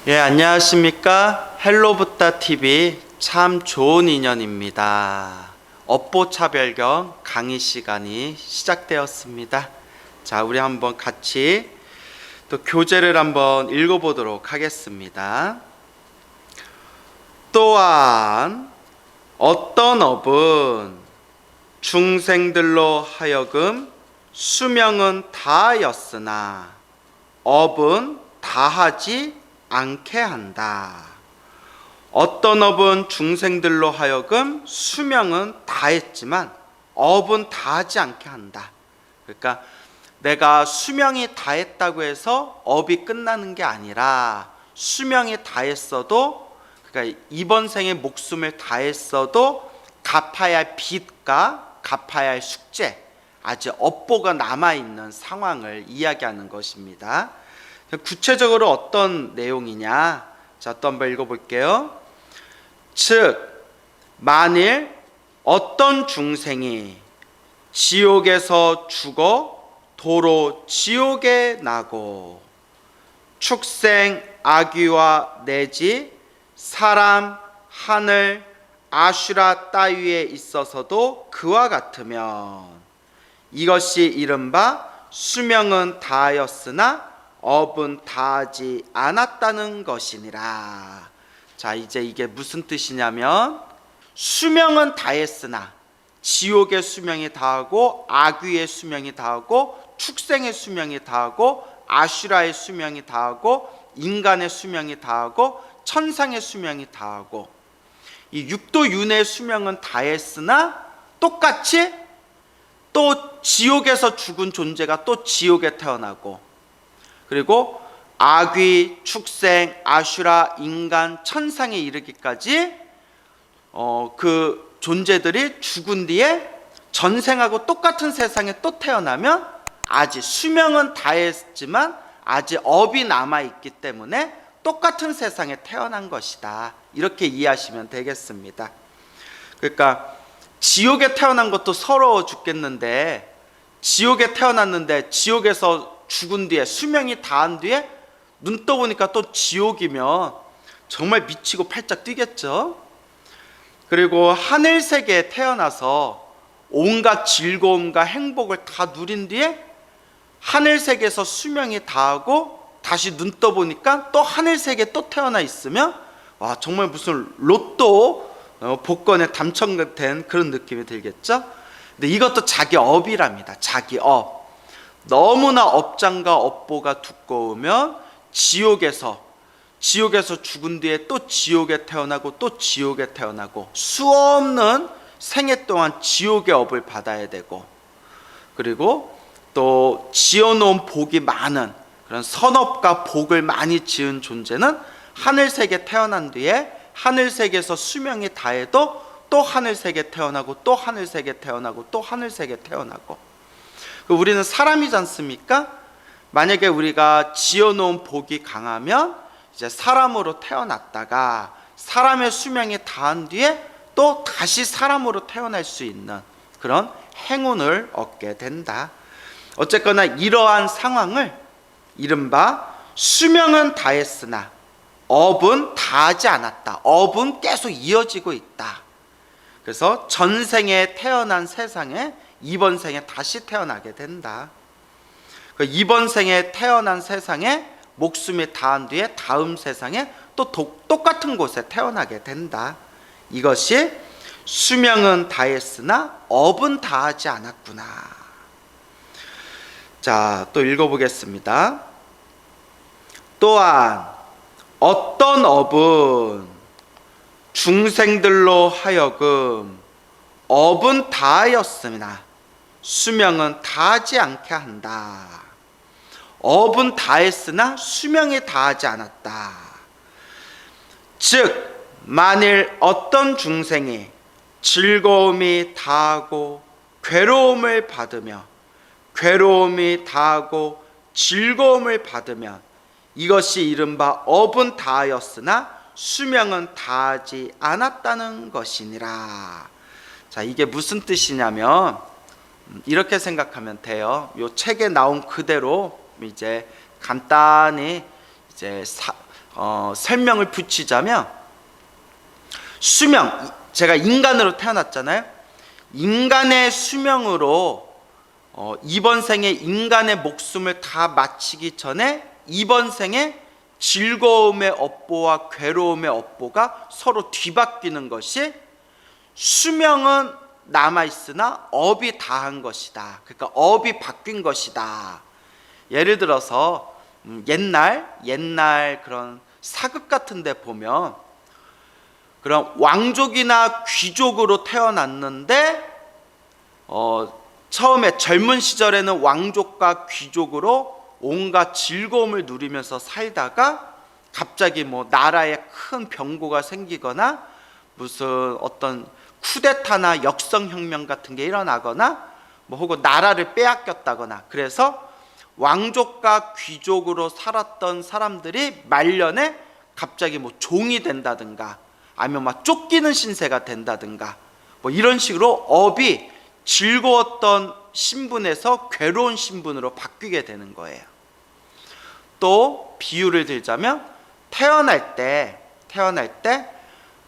예, 안녕하십니까. 헬로부타 TV 참 좋은 인연입니다. 업보 차별경 강의 시간이 시작되었습니다. 자, 우리 한번 같이 또 교재를 한번 읽어보도록 하겠습니다. 또한 어떤 업은 중생들로 하여금 수명은 다하였으나 업은 다하지 않게 한다. 어떤 업은 중생들로 하여금 수명은 다했지만 업은 다하지 않게 한다. 그러니까 내가 수명이 다했다고 해서 업이 끝나는 게 아니라 수명이 다했어도, 그러니까 이번 생에 목숨을 다했어도 갚아야 할 빚과 갚아야 할 숙제, 아직 업보가 남아있는 상황을 이야기하는 것입니다. 구체적으로 어떤 내용이냐? 자, 또 한번 읽어볼게요. 즉, 만일 어떤 중생이 지옥에서 죽어 도로 지옥에 나고 축생, 아귀와 내지 사람, 하늘, 아슈라 따위에 있어서도 그와 같으면 이것이 이른바 수명은 다하였으나 업은 다하지 않았다는 것이니라. 자, 이제 이게 무슨 뜻이냐면, 수명은 다했으나 지옥의 수명이 다하고 아귀의 수명이 다하고 축생의 수명이 다하고 아슈라의 수명이 다하고 인간의 수명이 다하고 천상의 수명이 다하고 이 육도윤회의 수명은 다했으나 똑같이 또 지옥에서 죽은 존재가 또 지옥에 태어나고, 그리고 아귀, 축생, 아슈라, 인간, 천상에 이르기까지 그 존재들이 죽은 뒤에 전생하고 똑같은 세상에 또 태어나면 아직 수명은 다했지만 아직 업이 남아있기 때문에 똑같은 세상에 태어난 것이다. 이렇게 이해하시면 되겠습니다. 그러니까 지옥에 태어난 것도 서러워 죽겠는데, 지옥에 태어났는데 지옥에서 죽은 뒤에 수명이 다한 뒤에 눈 떠보니까 또 지옥이면 정말 미치고 팔짝 뛰겠죠. 그리고 하늘 세계에 태어나서 온갖 즐거움과 행복을 다 누린 뒤에 하늘 세계에서 수명이 다하고 다시 눈 떠보니까 또 하늘 세계에 또 태어나 있으면 와, 정말 무슨 로또 복권에 당첨된 그런 느낌이 들겠죠. 근데 이것도 자기 업이랍니다. 자기 업. 너무나 업장과 업보가 두꺼우면 지옥에서 죽은 뒤에 또 지옥에 태어나고 또 지옥에 태어나고 수없는 생애 동안 지옥의 업을 받아야 되고, 그리고 또 지어놓은 복이 많은 그런 선업과 복을 많이 지은 존재는 하늘세계 태어난 뒤에 하늘세계에서 수명이 다해도 또 하늘세계 태어나고 또 하늘세계 태어나고 또 하늘세계 태어나고. 우리는 사람이지 않습니까? 만약에 우리가 지어놓은 복이 강하면 이제 사람으로 태어났다가 사람의 수명이 다한 뒤에 또 다시 사람으로 태어날 수 있는 그런 행운을 얻게 된다. 어쨌거나 이러한 상황을 이른바 수명은 다했으나 업은 다하지 않았다. 업은 계속 이어지고 있다. 그래서 전생에 태어난 세상에 이번 생에 다시 태어나게 된다. 이번 생에 태어난 세상에 목숨이 다한 뒤에 다음 세상에 또 똑같은 곳에 태어나게 된다. 이것이 수명은 다했으나 업은 다하지 않았구나. 자, 또 읽어보겠습니다. 또한 어떤 업은 중생들로 하여금 업은 다하였으나 수명은 다하지 않게 한다. 업은 다했으나 수명이 다하지 않았다. 즉, 만일 어떤 중생이 즐거움이 다하고 괴로움을 받으며 괴로움이 다하고 즐거움을 받으면 이것이 이른바 업은 다하였으나 수명은 다하지 않았다는 것이니라. 자, 이게 무슨 뜻이냐면 이렇게 생각하면 돼요. 이 책에 나온 그대로 이제 간단히 이제 설명을 붙이자면, 수명, 제가 인간으로 태어났잖아요. 인간의 수명으로 이번 생에 인간의 목숨을 다 마치기 전에 이번 생에 즐거움의 업보와 괴로움의 업보가 서로 뒤바뀌는 것이, 수명은 남아있으나 업이 다한 것이다. 그러니까 업이 바뀐 것이다. 예를 들어서 옛날 그런 사극 같은 데 보면, 그런 왕족이나 귀족으로 태어났는데 처음에 젊은 시절에는 왕족과 귀족으로 온갖 즐거움을 누리면서 살다가 갑자기 나라에 큰 병고가 생기거나 무슨 어떤 쿠데타나 역성혁명 같은 게 일어나거나 혹은 나라를 빼앗겼다거나, 그래서 왕족과 귀족으로 살았던 사람들이 말년에 갑자기 종이 된다든가 아니면 쫓기는 신세가 된다든가 이런 식으로 업이 즐거웠던 신분에서 괴로운 신분으로 바뀌게 되는 거예요. 또 비유를 들자면, 태어날 때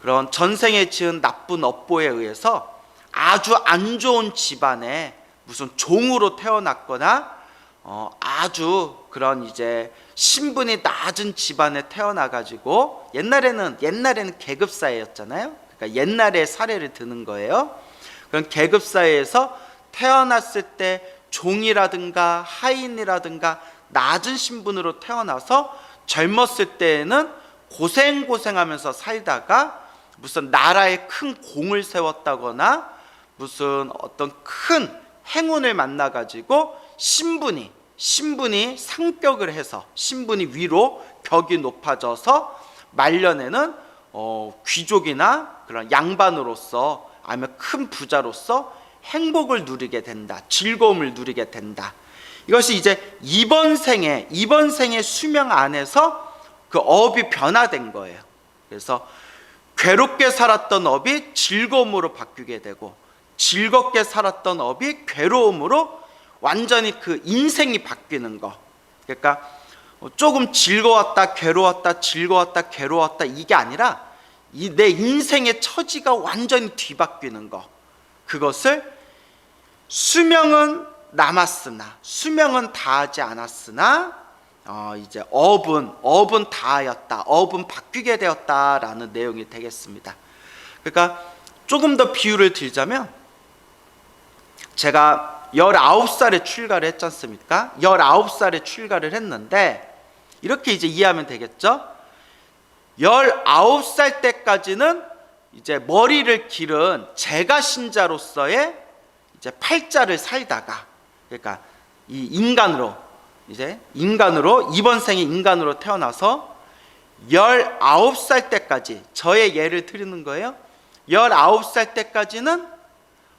그런 전생에 지은 나쁜 업보에 의해서 아주 안 좋은 집안에 무슨 종으로 태어났거나 아주 그런 이제 신분이 낮은 집안에 태어나가지고, 옛날에는 계급사회였잖아요. 그러니까 옛날의 사례를 드는 거예요. 그런 계급사회에서 태어났을 때 종이라든가 하인이라든가 낮은 신분으로 태어나서 젊었을 때에는 고생하면서 살다가 무슨 나라에 큰 공을 세웠다거나 무슨 어떤 큰 행운을 만나가지고 신분이 상격을 해서 신분이 위로 격이 높아져서 말년에는 귀족이나 그런 양반으로서 아니면 큰 부자로서 행복을 누리게 된다. 즐거움을 누리게 된다. 이것이 이제 이번 생의 수명 안에서 그 업이 변화된 거예요. 그래서 괴롭게 살았던 업이 즐거움으로 바뀌게 되고, 즐겁게 살았던 업이 괴로움으로 완전히 그 인생이 바뀌는 거. 그러니까 조금 즐거웠다 괴로웠다 즐거웠다 괴로웠다 이게 아니라 내 인생의 처지가 완전히 뒤바뀌는 거. 그것을 수명은 남았으나, 수명은 다하지 않았으나 이제 업은 다하였다, 업은 바뀌게 되었다라는 내용이 되겠습니다. 그러니까 조금 더 비유를 들자면, 제가 19살에 출가를 했지 않습니까? 19살에 출가를 했는데 이렇게 이제 이해하면 되겠죠? 19살 때까지는 이제 머리를 기른 제가 신자로서의 이제 팔자를 살다가, 그러니까 이 인간으로 이번 생에 인간으로 태어나서 19살 때까지, 저의 예를 드리는 거예요. 19살 때까지는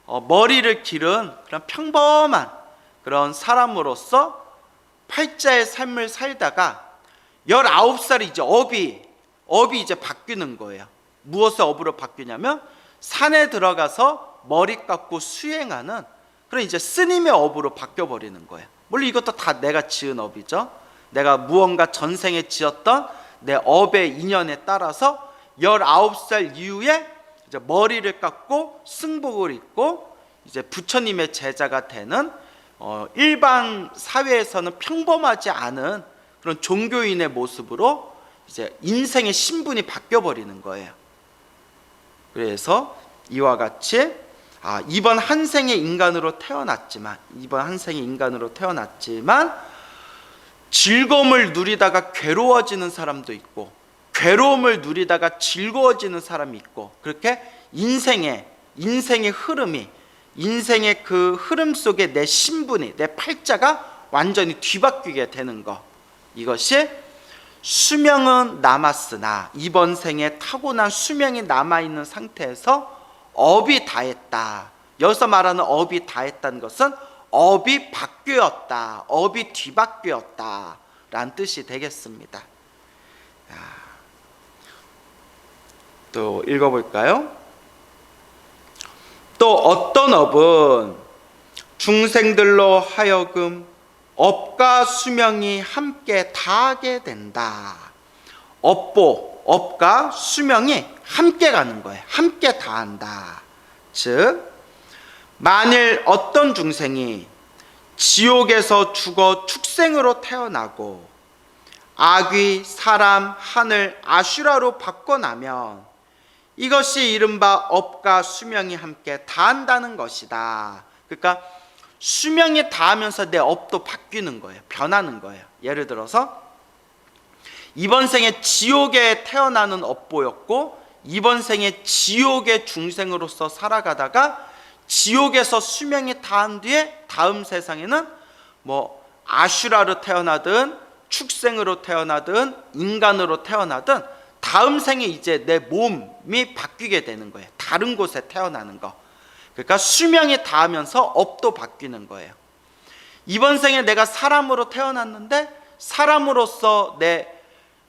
머리를 기른 그런 평범한 그런 사람으로서 팔자의 삶을 살다가 19살이 이제 업이 이제 바뀌는 거예요. 무엇의 업으로 바뀌냐면, 산에 들어가서 머리 깎고 수행하는 그런 이제 스님의 업으로 바뀌어 버리는 거예요. 물론 이것도 다 내가 지은 업이죠. 내가 무언가 전생에 지었던 내 업의 인연에 따라서 19살 이후에 이제 머리를 깎고 승복을 입고 이제 부처님의 제자가 되는 일반 사회에서는 평범하지 않은 그런 종교인의 모습으로 이제 인생의 신분이 바뀌어 버리는 거예요. 그래서 이와 같이 이번 한 생의 인간으로 태어났지만 즐거움을 누리다가 괴로워지는 사람도 있고, 괴로움을 누리다가 즐거워지는 사람이 있고, 그렇게 인생의 흐름이, 인생의 그 흐름 속에 내 신분이, 내 팔자가 완전히 뒤바뀌게 되는 것, 이것이 수명은 남았으나, 이번 생에 타고난 수명이 남아있는 상태에서 업이 다했다. 여기서 말하는 업이 다했다는 것은 업이 바뀌었다, 업이 뒤바뀌었다 라는 뜻이 되겠습니다. 또 읽어볼까요? 또 어떤 업은 중생들로 하여금 업과 수명이 함께 다하게 된다. 업과 수명이 함께 가는 거예요. 함께 다한다. 즉 만일 어떤 중생이 지옥에서 죽어 축생으로 태어나고 아귀, 사람, 하늘, 아슈라로 바꿔나면 이것이 이른바 업과 수명이 함께 다한다는 것이다. 그러니까 수명이 다하면서 내 업도 바뀌는 거예요. 변하는 거예요. 예를 들어서 이번 생에 지옥에 태어나는 업보였고 이번 생에 지옥의 중생으로서 살아가다가 지옥에서 수명이 다한 뒤에 다음 세상에는 뭐 아슈라로 태어나든 축생으로 태어나든 인간으로 태어나든 다음 생에 이제 내 몸이 바뀌게 되는 거예요. 다른 곳에 태어나는 거. 그러니까 수명이 다하면서 업도 바뀌는 거예요. 이번 생에 내가 사람으로 태어났는데 사람으로서 내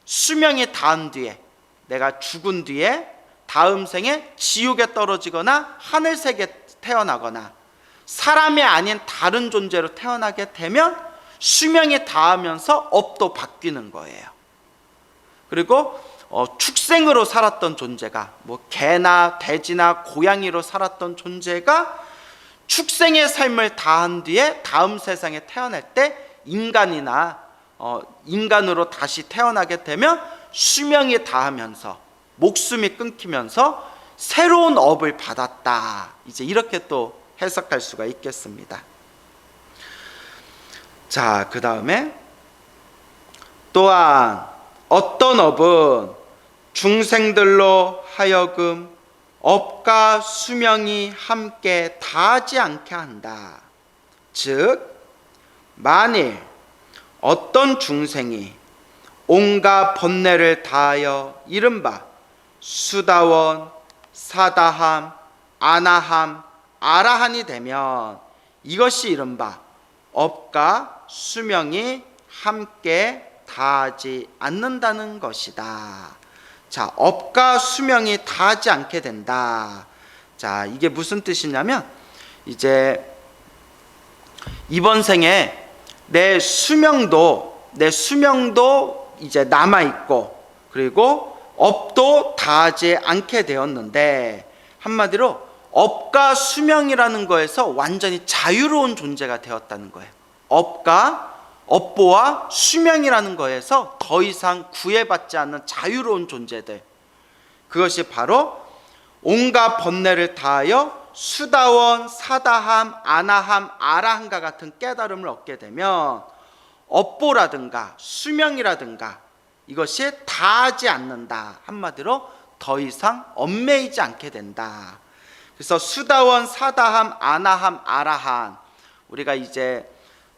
수명이 다한 뒤에 내가 죽은 뒤에 다음 생에 지옥에 떨어지거나 하늘색에 태어나거나 사람이 아닌 다른 존재로 태어나게 되면 수명이 다하면서 업도 바뀌는 거예요. 그리고 축생으로 살았던 존재가 뭐 개나 돼지나 고양이로 살았던 존재가 축생의 삶을 다한 뒤에 다음 세상에 태어날 때 인간으로 다시 태어나게 되면 수명이 다하면서 목숨이 끊기면서 새로운 업을 받았다. 이제 이렇게 또 해석할 수가 있겠습니다. 자, 그 다음에 또한 어떤 업은 중생들로 하여금 업과 수명이 함께 다하지 않게 한다. 즉 만일 어떤 중생이 온갖 번뇌를 다하여 이른바 수다원, 사다함, 아나함, 아라한이 되면 이것이 이른바 업과 수명이 함께 다하지 않는다는 것이다. 자, 업과 수명이 다하지 않게 된다. 자, 이게 무슨 뜻이냐면 이제 이번 생에 내 수명도 이제 남아 있고 그리고 업도 다하지 않게 되었는데 한마디로 업과 수명이라는 거에서 완전히 자유로운 존재가 되었다는 거예요. 업보와 수명이라는 거에서 더 이상 구애받지 않는 자유로운 존재들, 그것이 바로 온갖 번뇌를 다하여 수다원, 사다함, 아나함, 아라함과 같은 깨달음을 얻게 되면 업보라든가 수명이라든가 이것이 다하지 않는다. 한마디로 더 이상 얽매이지 않게 된다. 그래서 수다원, 사다함, 아나함, 아라함, 우리가 이제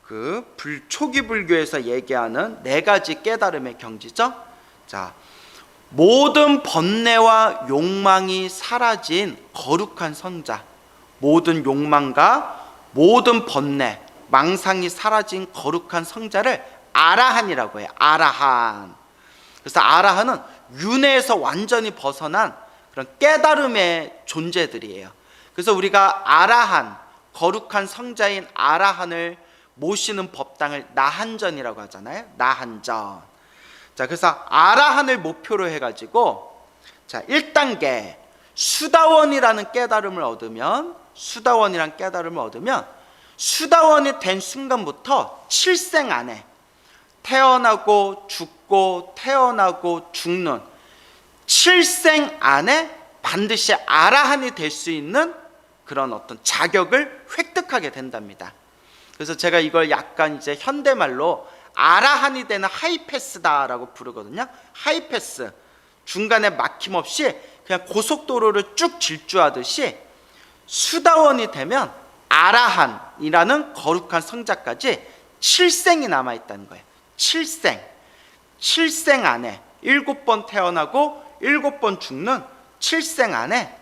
그 초기 불교에서 얘기하는 네 가지 깨달음의 경지죠. 자, 모든 번뇌와 욕망이 사라진 거룩한 선자, 모든 욕망과 모든 번뇌, 망상이 사라진 거룩한 성자를 아라한이라고 해요. 아라한. 그래서 아라한은 윤회에서 완전히 벗어난 그런 깨달음의 존재들이에요. 그래서 우리가 아라한, 거룩한 성자인 아라한을 모시는 법당을 나한전이라고 하잖아요. 나한전. 자, 그래서 아라한을 목표로 해가지고 자, 1단계 수다원이라는 깨달음을 얻으면 수다원이 된 순간부터 7생 안에 태어나고 죽고 태어나고 죽는 7생 안에 반드시 아라한이 될 수 있는 그런 어떤 자격을 획득하게 된답니다. 그래서 제가 이걸 약간 이제 현대말로 아라한이 되는 하이패스다라고 부르거든요. 하이패스, 중간에 막힘없이 그냥 고속도로를 쭉 질주하듯이 수다원이 되면 아라한이라는 거룩한 성자까지 7생이 남아있다는 거예요. 7생 안에 7번 태어나고 7번 죽는 7생 안에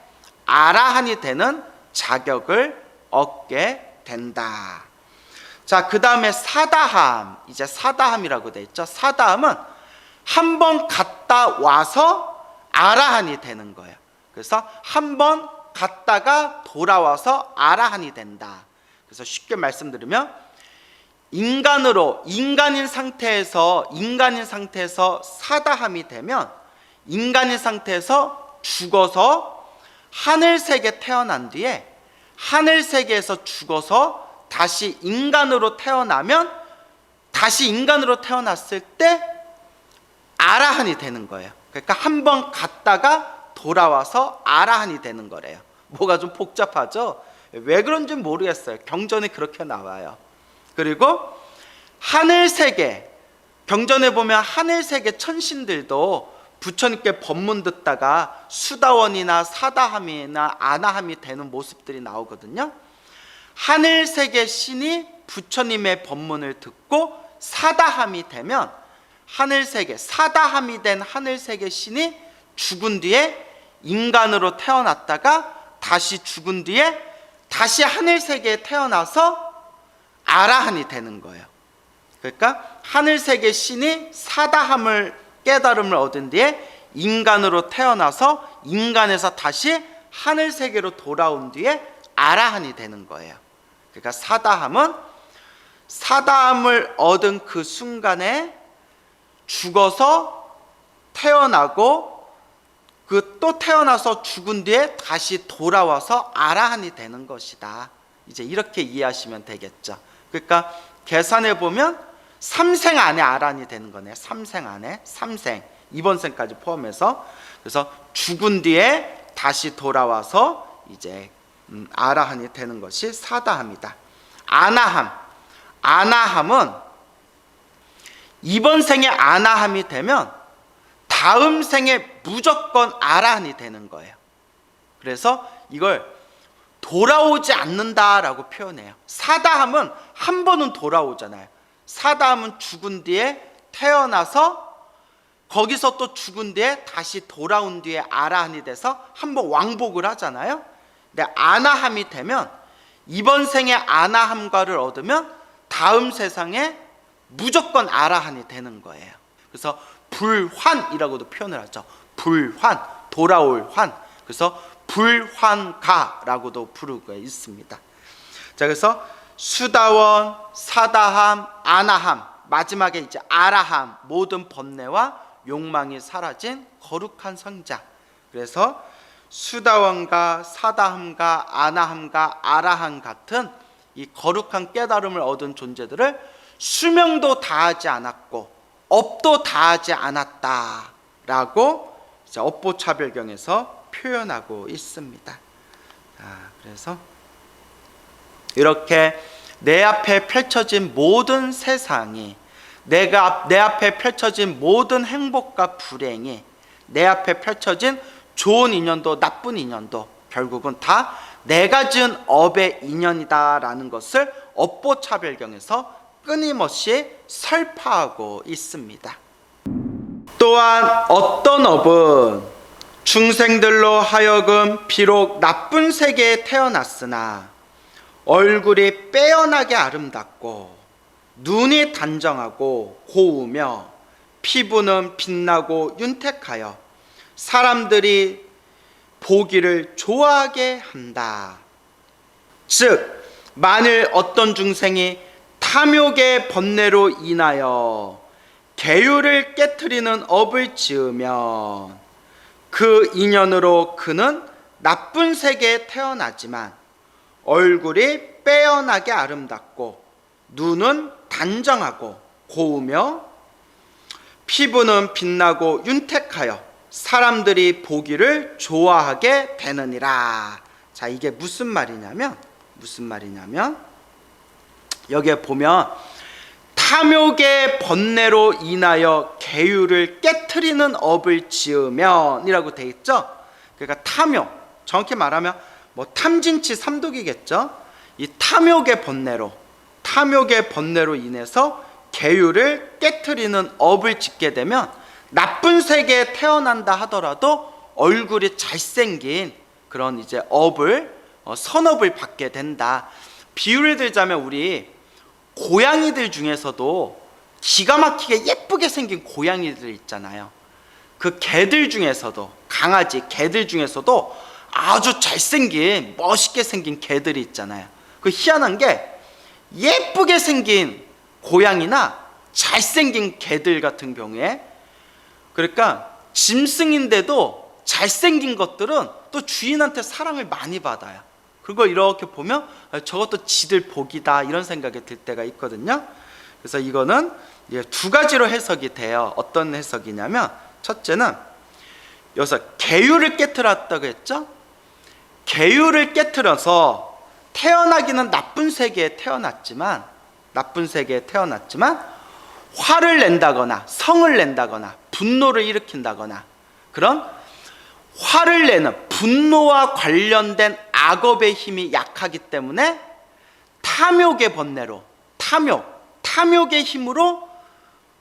아라한이 되는 자격을 얻게 된다. 자, 그 다음에 사다함, 이제 사다함이라고 되어 있죠. 사다함은 한 번 갔다 와서 아라한이 되는 거예요. 그래서 한 번 갔다가 돌아와서 아라한이 된다. 그래서 쉽게 말씀드리면 인간인 상태에서 사다함이 되면, 인간인 상태에서 죽어서 하늘세계 태어난 뒤에, 하늘세계에서 죽어서 다시 인간으로 태어나면, 다시 인간으로 태어났을 때 아라한이 되는 거예요. 그러니까 한번 갔다가 돌아와서 아라한이 되는 거래요. 뭐가 좀 복잡하죠? 왜 그런지 모르겠어요. 경전에 그렇게 나와요. 그리고 하늘세계, 경전에 보면 하늘세계 천신들도 부처님께 법문 듣다가 수다원이나 사다함이나 아나함이 되는 모습들이 나오거든요. 하늘세계 신이 부처님의 법문을 듣고 사다함이 되면, 하늘세계, 사다함이 된 하늘세계 신이 죽은 뒤에 인간으로 태어났다가 다시 죽은 뒤에 다시 하늘세계에 태어나서 아라한이 되는 거예요. 그러니까 하늘세계 신이 사다함을, 깨달음을 얻은 뒤에 인간으로 태어나서 인간에서 다시 하늘세계로 돌아온 뒤에 아라한이 되는 거예요. 그러니까 사다함을 얻은 그 순간에 죽어서 태어나고, 또 태어나서 죽은 뒤에 다시 돌아와서 아라한이 되는 것이다. 이제 이렇게 이해하시면 되겠죠. 그러니까 계산해 보면 3생 안에 아라한이 되는 거네요. 3생 안에, 3생, 이번 생까지 포함해서. 그래서 죽은 뒤에 다시 돌아와서 이제 아라한이 되는 것이 사다함이다. 아나함은 이번 생에 아나함이 되면 다음 생에 무조건 아라한이 되는 거예요. 그래서 이걸 돌아오지 않는다라고 표현해요. 사다함은 한 번은 돌아오잖아요. 사다함은 죽은 뒤에 태어나서 거기서 또 죽은 뒤에 다시 돌아온 뒤에 아라한이 돼서 한번 왕복을 하잖아요. 근데 아나함이 되면, 이번 생에 아나함과를 얻으면 다음 세상에 무조건 아라한이 되는 거예요. 그래서 불환이라고도 표현을 하죠. 불환, 돌아올 환. 그래서 불환가라고도 부르고 있습니다. 자, 그래서 수다원, 사다함, 아나함, 마지막에 이제 아라함, 모든 번뇌와 욕망이 사라진 거룩한 성자. 그래서 수다원과 사다함과 아나함과 아라함 같은 이 거룩한 깨달음을 얻은 존재들을 수명도 다하지 않았고 업도 다하지 않았다라고 이제 업보차별경에서 표현하고 있습니다. 그래서 이렇게 내 앞에 펼쳐진 모든 세상이, 내 앞에 펼쳐진 모든 행복과 불행이, 내 앞에 펼쳐진 좋은 인연도 나쁜 인연도 결국은 다 내가 지은 업의 인연이다라는 것을 업보차별경에서 끊임없이 설파하고 있습니다. 또한 어떤 업은 중생들로 하여금 비록 나쁜 세계에 태어났으나 얼굴이 빼어나게 아름답고 눈이 단정하고 고우며 피부는 빛나고 윤택하여 사람들이 보기를 좋아하게 한다. 즉 만일 어떤 중생이 탐욕의 번뇌로 인하여 계율을 깨트리는 업을 지으면 그 인연으로 그는 나쁜 세계에 태어나지만 얼굴이 빼어나게 아름답고 눈은 단정하고 고우며 피부는 빛나고 윤택하여 사람들이 보기를 좋아하게 되느니라. 자, 이게 무슨 말이냐면 여기에 보면 탐욕의 번뇌로 인하여 계율을 깨트리는 업을 지으면 이라고 돼 있죠. 그러니까 탐욕, 정확히 말하면 뭐 탐진치 삼독이겠죠. 이 탐욕의 번뇌로 인해서 계율을 깨트리는 업을 짓게 되면 나쁜 세계에 태어난다 하더라도 얼굴이 잘생긴 그런 이제 선업을 받게 된다. 비유를 들자면 우리 고양이들 중에서도 기가 막히게 예쁘게 생긴 고양이들 있잖아요. 그 개들 중에서도, 강아지, 개들 중에서도 아주 잘생긴, 멋있게 생긴 개들이 있잖아요. 그 희한한 게 예쁘게 생긴 고양이나 잘생긴 개들 같은 경우에, 그러니까 짐승인데도 잘생긴 것들은 또 주인한테 사랑을 많이 받아요. 그걸 이렇게 보면 저것도 지들 복이다 이런 생각이 들 때가 있거든요. 그래서 이거는 두 가지로 해석이 돼요. 어떤 해석이냐면, 첫째는 여기서 계율을 깨트렸다고 했죠. 계율을 깨트려서 태어나기는 나쁜 세계에 태어났지만 화를 낸다거나 성을 낸다거나 분노를 일으킨다거나, 그런 화를 내는 분노와 관련된 악업의 힘이 약하기 때문에 탐욕의 번뇌로, 탐욕의 힘으로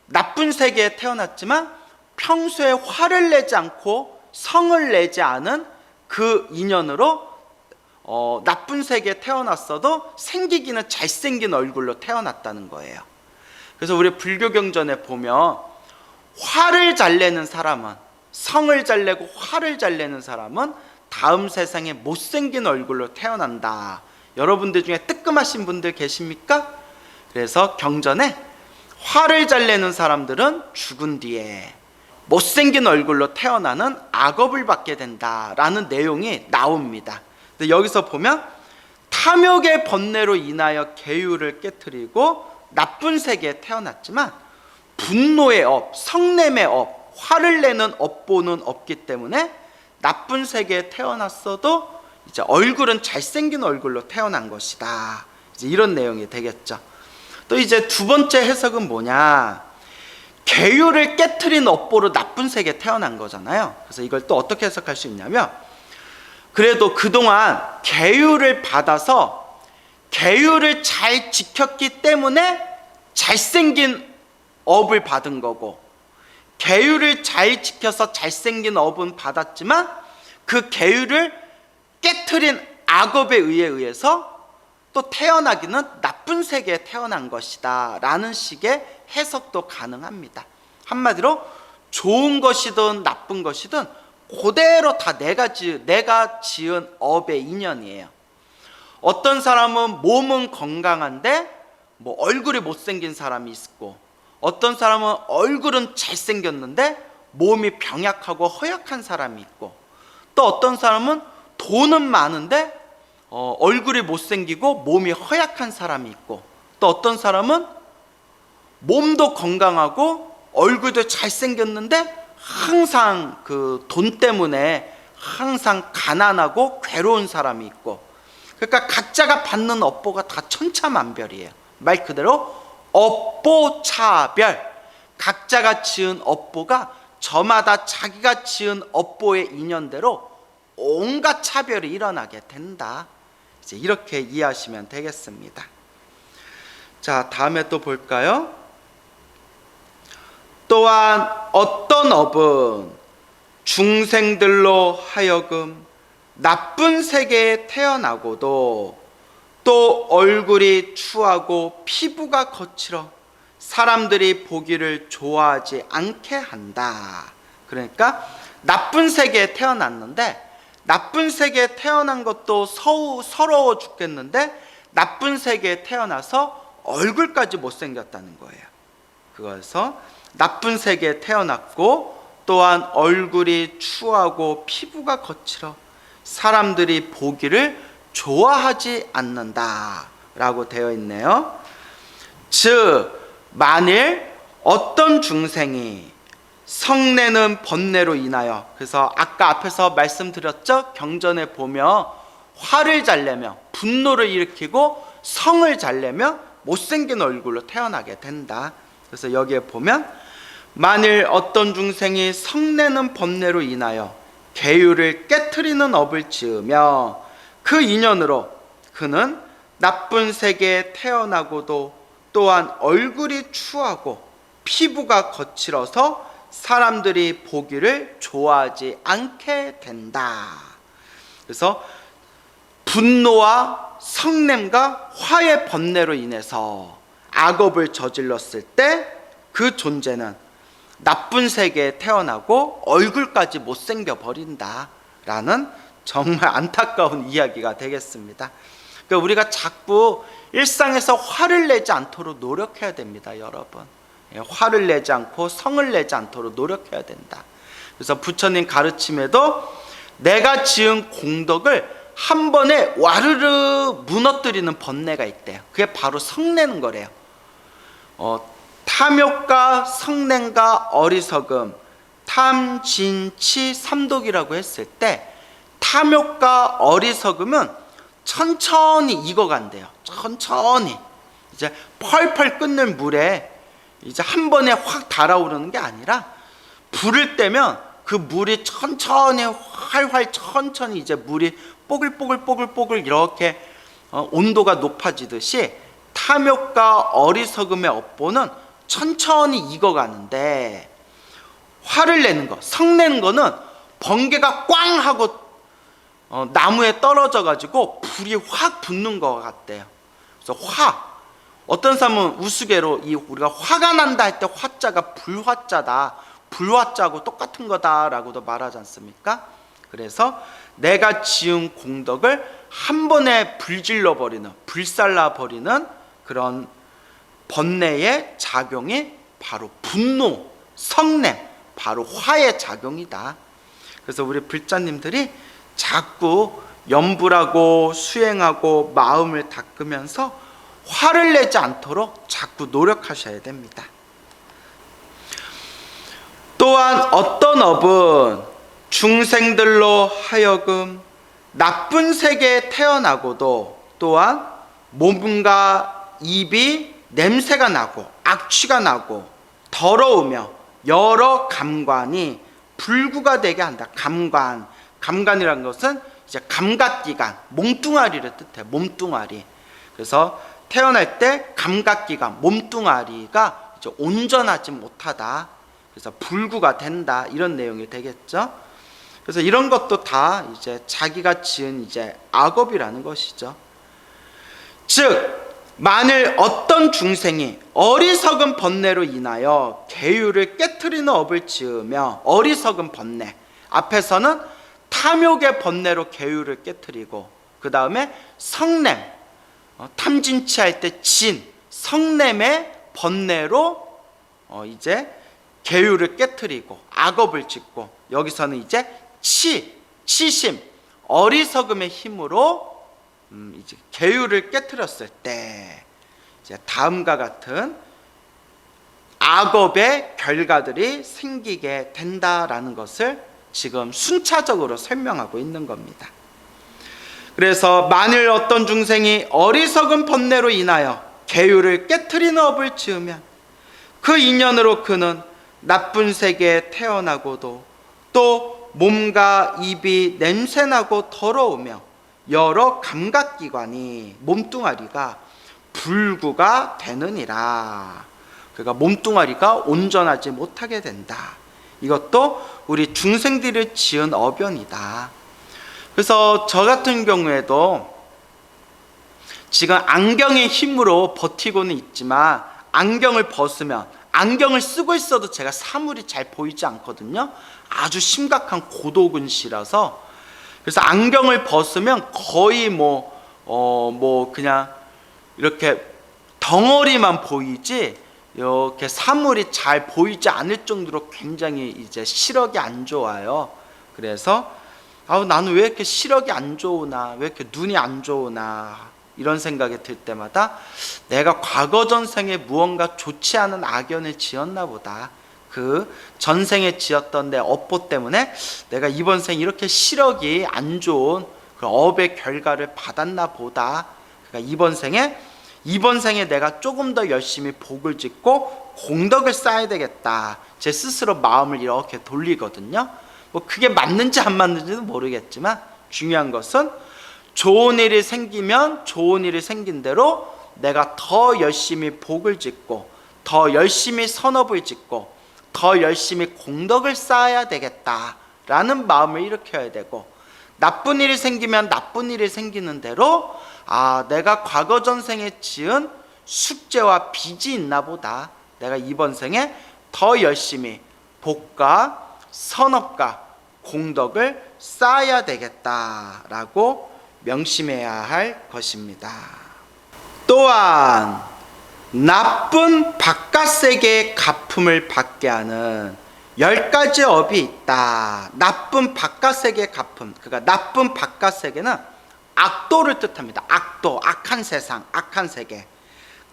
나쁜 세계에 태어났지만 평소에 화를 내지 않고 성을 내지 않은 그 인연으로 나쁜 세계에 태어났어도 생기기는 잘생긴 얼굴로 태어났다는 거예요. 그래서 우리 불교 경전에 보면 화를 잘 내는 사람은, 성을 잘 내고 화를 잘 내는 사람은 다음 세상에 못생긴 얼굴로 태어난다. 여러분들 중에 뜨끔하신 분들 계십니까? 그래서 경전에 화를 잘 내는 사람들은 죽은 뒤에 못생긴 얼굴로 태어나는 악업을 받게 된다라는 내용이 나옵니다. 근데 여기서 보면 탐욕의 번뇌로 인하여 계율을 깨트리고 나쁜 세계에 태어났지만 분노의 업, 성냄의 업, 화를 내는 업보는 없기 때문에 나쁜 세계에 태어났어도 이제 얼굴은 잘생긴 얼굴로 태어난 것이다. 이제 이런 내용이 되겠죠. 또 이제 두 번째 해석은 뭐냐? 계율을 깨트린 업보로 나쁜 세계에 태어난 거잖아요. 그래서 이걸 또 어떻게 해석할 수 있냐면, 그래도 그동안 계율을 받아서 계율을 잘 지켰기 때문에 잘생긴 업을 받은 거고, 계율을 잘 지켜서 잘생긴 업은 받았지만 그 계율을 깨트린 악업에 의해서 또 태어나기는 나쁜 세계에 태어난 것이다 라는 식의 해석도 가능합니다. 한마디로 좋은 것이든 나쁜 것이든 그대로 다 내가 지은 업의 인연이에요. 어떤 사람은 몸은 건강한데 얼굴이 못생긴 사람이 있고, 어떤 사람은 얼굴은 잘생겼는데 몸이 병약하고 허약한 사람이 있고, 또 어떤 사람은 돈은 많은데 얼굴이 못생기고 몸이 허약한 사람이 있고, 또 어떤 사람은 몸도 건강하고 얼굴도 잘생겼는데 항상 그 돈 때문에 항상 가난하고 괴로운 사람이 있고, 그러니까 각자가 받는 업보가 다 천차만별이에요. 말 그대로 업보차별, 각자가 지은 업보가 저마다 자기가 지은 업보의 인연대로 온갖 차별이 일어나게 된다. 이제 이렇게 이해하시면 되겠습니다. 자, 다음에 또 볼까요? 또한 어떤 업은 중생들로 하여금 나쁜 세계에 태어나고도 또 얼굴이 추하고 피부가 거칠어 사람들이 보기를 좋아하지 않게 한다. 그러니까 나쁜 세계에 태어났는데, 나쁜 세계에 태어난 것도 서러워 죽겠는데 나쁜 세계에 태어나서 얼굴까지 못생겼다는 거예요. 그래서 나쁜 세계에 태어났고 또한 얼굴이 추하고 피부가 거칠어 사람들이 보기를 좋아하지 않는다 라고 되어 있네요. 즉 만일 어떤 중생이 성내는 번뇌로 인하여, 그래서 아까 앞에서 말씀드렸죠? 경전에 보면 화를 잘 내며 분노를 일으키고 성을 잘 내며 못생긴 얼굴로 태어나게 된다. 그래서 여기에 보면 만일 어떤 중생이 성내는 번뇌로 인하여 계율을 깨트리는 업을 지으며 그 인연으로 그는 나쁜 세계에 태어나고도 또한 얼굴이 추하고 피부가 거칠어서 사람들이 보기를 좋아하지 않게 된다. 그래서 분노와 성냄과 화의 번뇌로 인해서 악업을 저질렀을 때 그 존재는 나쁜 세계에 태어나고 얼굴까지 못생겨 버린다 라는 정말 안타까운 이야기가 되겠습니다. 그러니까 우리가 자꾸 일상에서 화를 내지 않도록 노력해야 됩니다, 여러분. 화를 내지 않고 성을 내지 않도록 노력해야 된다. 그래서 부처님 가르침에도 내가 지은 공덕을 한 번에 와르르 무너뜨리는 번뇌가 있대요. 그게 바로 성내는 거래요. 탐욕과 성냄과 어리석음, 탐진치 삼독이라고 했을 때 탐욕과 어리석음은 천천히 익어간대요. 천천히 이제 펄펄 끓는 물에 이제 한 번에 확 달아오르는 게 아니라 불을 떼면 그 물이 천천히 활활 천천히 이제 물이 뽀글뽀글 이렇게 온도가 높아지듯이 탐욕과 어리석음의 업보는 천천히 익어가는데, 화를 내는 거, 성내는 거는 번개가 꽝 하고 나무에 떨어져 가지고 불이 확 붙는 것 같대요. 그래서 어떤 사람은 우스개로 우리가 화가 난다 할 때 화자가 불화자다, 불화자하고 똑같은 거다라고도 말하지 않습니까? 그래서 내가 지은 공덕을 한 번에 불질러 버리는, 불살라 버리는 그런 번뇌의 작용이 바로 분노, 성냄, 바로 화의 작용이다. 그래서 우리 불자님들이 자꾸 염불하고 수행하고 마음을 닦으면서 화를 내지 않도록 자꾸 노력하셔야 됩니다. 또한 어떤 업은 중생들로 하여금 나쁜 세계에 태어나고도 또한 몸과 입이 냄새가 나고 악취가 나고 더러우며 여러 감관이 불구가 되게 한다. 감관이라는 것은 이제 감각기관, 몸뚱아리를 뜻해. 몸뚱아리. 그래서 태어날 때 감각기관, 몸뚱아리가 이제 온전하지 못하다. 그래서 불구가 된다. 이런 내용이 되겠죠. 그래서 이런 것도 다 이제 자기가 지은 이제 악업이라는 것이죠. 즉 만일 어떤 중생이 어리석은 번뇌로 인하여 계율을 깨트리는 업을 지으며, 어리석은 번뇌, 앞에서는 탐욕의 번뇌로 계율을 깨트리고, 그 다음에 성냄, 탐진치할 때 성냄의 번뇌로 이제 계율을 깨트리고 악업을 짓고, 여기서는 이제 치심, 어리석음의 힘으로 이제 계율을 깨트렸을 때 이제 다음과 같은 악업의 결과들이 생기게 된다라는 것을 지금 순차적으로 설명하고 있는 겁니다. 그래서 만일 어떤 중생이 어리석은 번뇌로 인하여 계율을 깨트리는 업을 지으면 그 인연으로 그는 나쁜 세계에 태어나고도 또 몸과 입이 냄새나고 더러우며 여러 감각기관이, 몸뚱아리가 불구가 되느니라. 그러니까 몸뚱아리가 온전하지 못하게 된다. 이것도 우리 중생들이 지은 어변이다. 그래서 저 같은 경우에도 지금 안경의 힘으로 버티고는 있지만, 안경을 벗으면, 안경을 쓰고 있어도 제가 사물이 잘 보이지 않거든요. 아주 심각한 고도근시라서. 그래서 안경을 벗으면 거의 그냥 이렇게 덩어리만 보이지 이렇게 사물이 잘 보이지 않을 정도로 굉장히 이제 시력이 안 좋아요. 그래서 나는 왜 이렇게 시력이 안 좋으나, 왜 이렇게 눈이 안 좋으나, 이런 생각이 들 때마다 내가 과거 전생에 무언가 좋지 않은 악연을 지었나 보다. 그 전생에 지었던 내 업보 때문에 내가 이번 생 이렇게 시력이 안 좋은 그 업의 결과를 받았나 보다. 그러니까 이번 생에 내가 조금 더 열심히 복을 짓고 공덕을 쌓아야 되겠다. 제 스스로 마음을 이렇게 돌리거든요. 그게 맞는지 안 맞는지는 모르겠지만, 중요한 것은 좋은 일이 생기면 좋은 일이 생긴 대로 내가 더 열심히 복을 짓고, 더 열심히 선업을 짓고, 더 열심히 공덕을 쌓아야 되겠다라는 마음을 일으켜야 되고, 나쁜 일이 생기면 나쁜 일이 생기는 대로 내가 과거 전생에 지은 숙제와 빚이 있나 보다. 내가 이번 생에 더 열심히 복과 선업과 공덕을 쌓아야 되겠다라고 명심해야 할 것입니다. 또한 나쁜 바깥세계의 가품을 받게 하는 10가지 업이 있다. 나쁜 바깥세계의 가품, 그러니까 나쁜 바깥세계는 악도를 뜻합니다. 악도, 악한 세상, 악한 세계.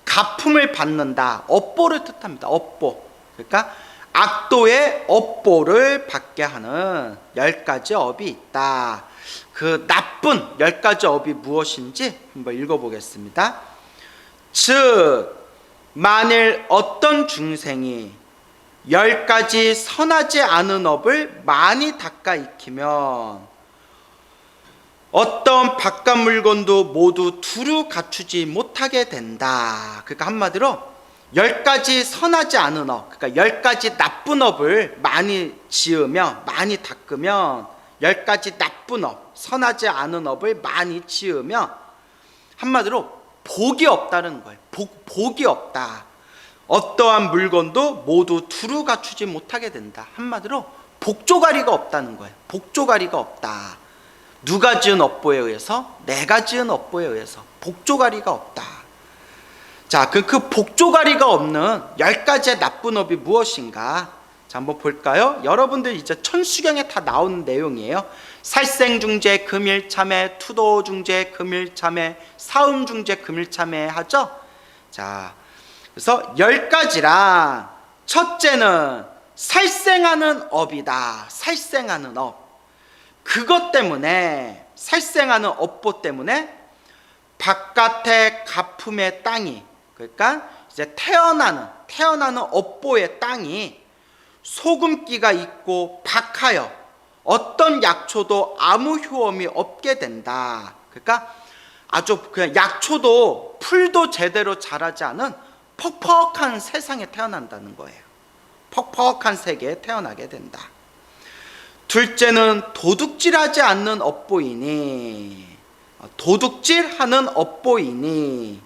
가품을 받는다, 업보를 뜻합니다. 업보, 그러니까 악도의 업보를 받게 하는 10가지 업이 있다. 그 나쁜 10가지 업이 무엇인지 한번 읽어보겠습니다. 즉 만일 어떤 중생이 10가지 선하지 않은 업을 많이 닦아 익히면 어떤 바깥 물건도 모두 두루 갖추지 못하게 된다. 그러니까 한마디로 10가지 선하지 않은 업, 그러니까 10가지 나쁜 업을 많이 지으면, 많이 닦으면 10가지 나쁜 업, 선하지 않은 업을 많이 지으면 한마디로 복이 없다는 거예요. 복이 없다. 어떠한 물건도 모두 두루 갖추지 못하게 된다. 한마디로 복조가리가 없다는 거예요. 복조가리가 없다. 누가 지은 업보에 의해서? 내가 지은 업보에 의해서 복조가리가 없다. 자, 그 복조가리가 없는 10가지의 나쁜 업이 무엇인가? 자, 한번 볼까요? 여러분들 이제 천수경에 다 나오는 내용이에요. 살생중재 금일참회, 투도중재 금일참회, 사음중재 금일참회 하죠? 자, 그래서 10가지랑 첫째는 살생하는 업이다. 살생하는 업. 그것 때문에, 살생하는 업보 때문에 바깥의 가품의 땅이, 그러니까 이제 태어나는 업보의 땅이 소금기가 있고 박하여 어떤 약초도 아무 효험이 없게 된다. 그러니까 아주 그냥 약초도 풀도 제대로 자라지 않은 퍽퍽한 세상에 태어난다는 거예요. 퍽퍽한 세계에 태어나게 된다. 둘째는 도둑질하지 않는 업보이니, 도둑질하는 업보이니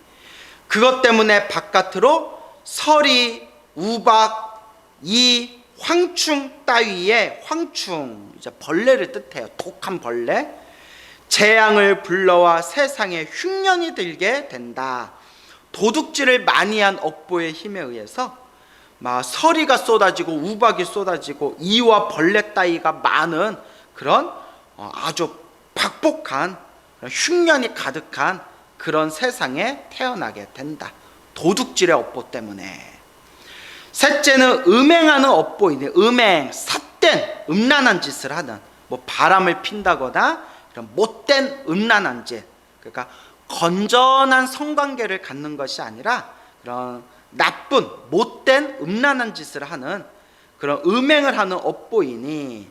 그것 때문에 바깥으로 서리, 우박, 이, 황충 따위의, 황충 이제 벌레를 뜻해요. 독한 벌레, 재앙을 불러와 세상에 흉년이 들게 된다. 도둑질을 많이 한 업보의 힘에 의해서 막 서리가 쏟아지고 우박이 쏟아지고 이와 벌레 따위가 많은 그런 아주 박복한 흉년이 가득한 그런 세상에 태어나게 된다. 도둑질의 업보 때문에. 셋째는 음행하는 업보이네. 음행, 삿된 음란한 짓을 하는, 뭐 바람을 핀다거나 이런 못된 음란한 짓, 그러니까 건전한 성관계를 갖는 것이 아니라 그런 나쁜 못된 음란한 짓을 하는 그런 음행을 하는 업보이니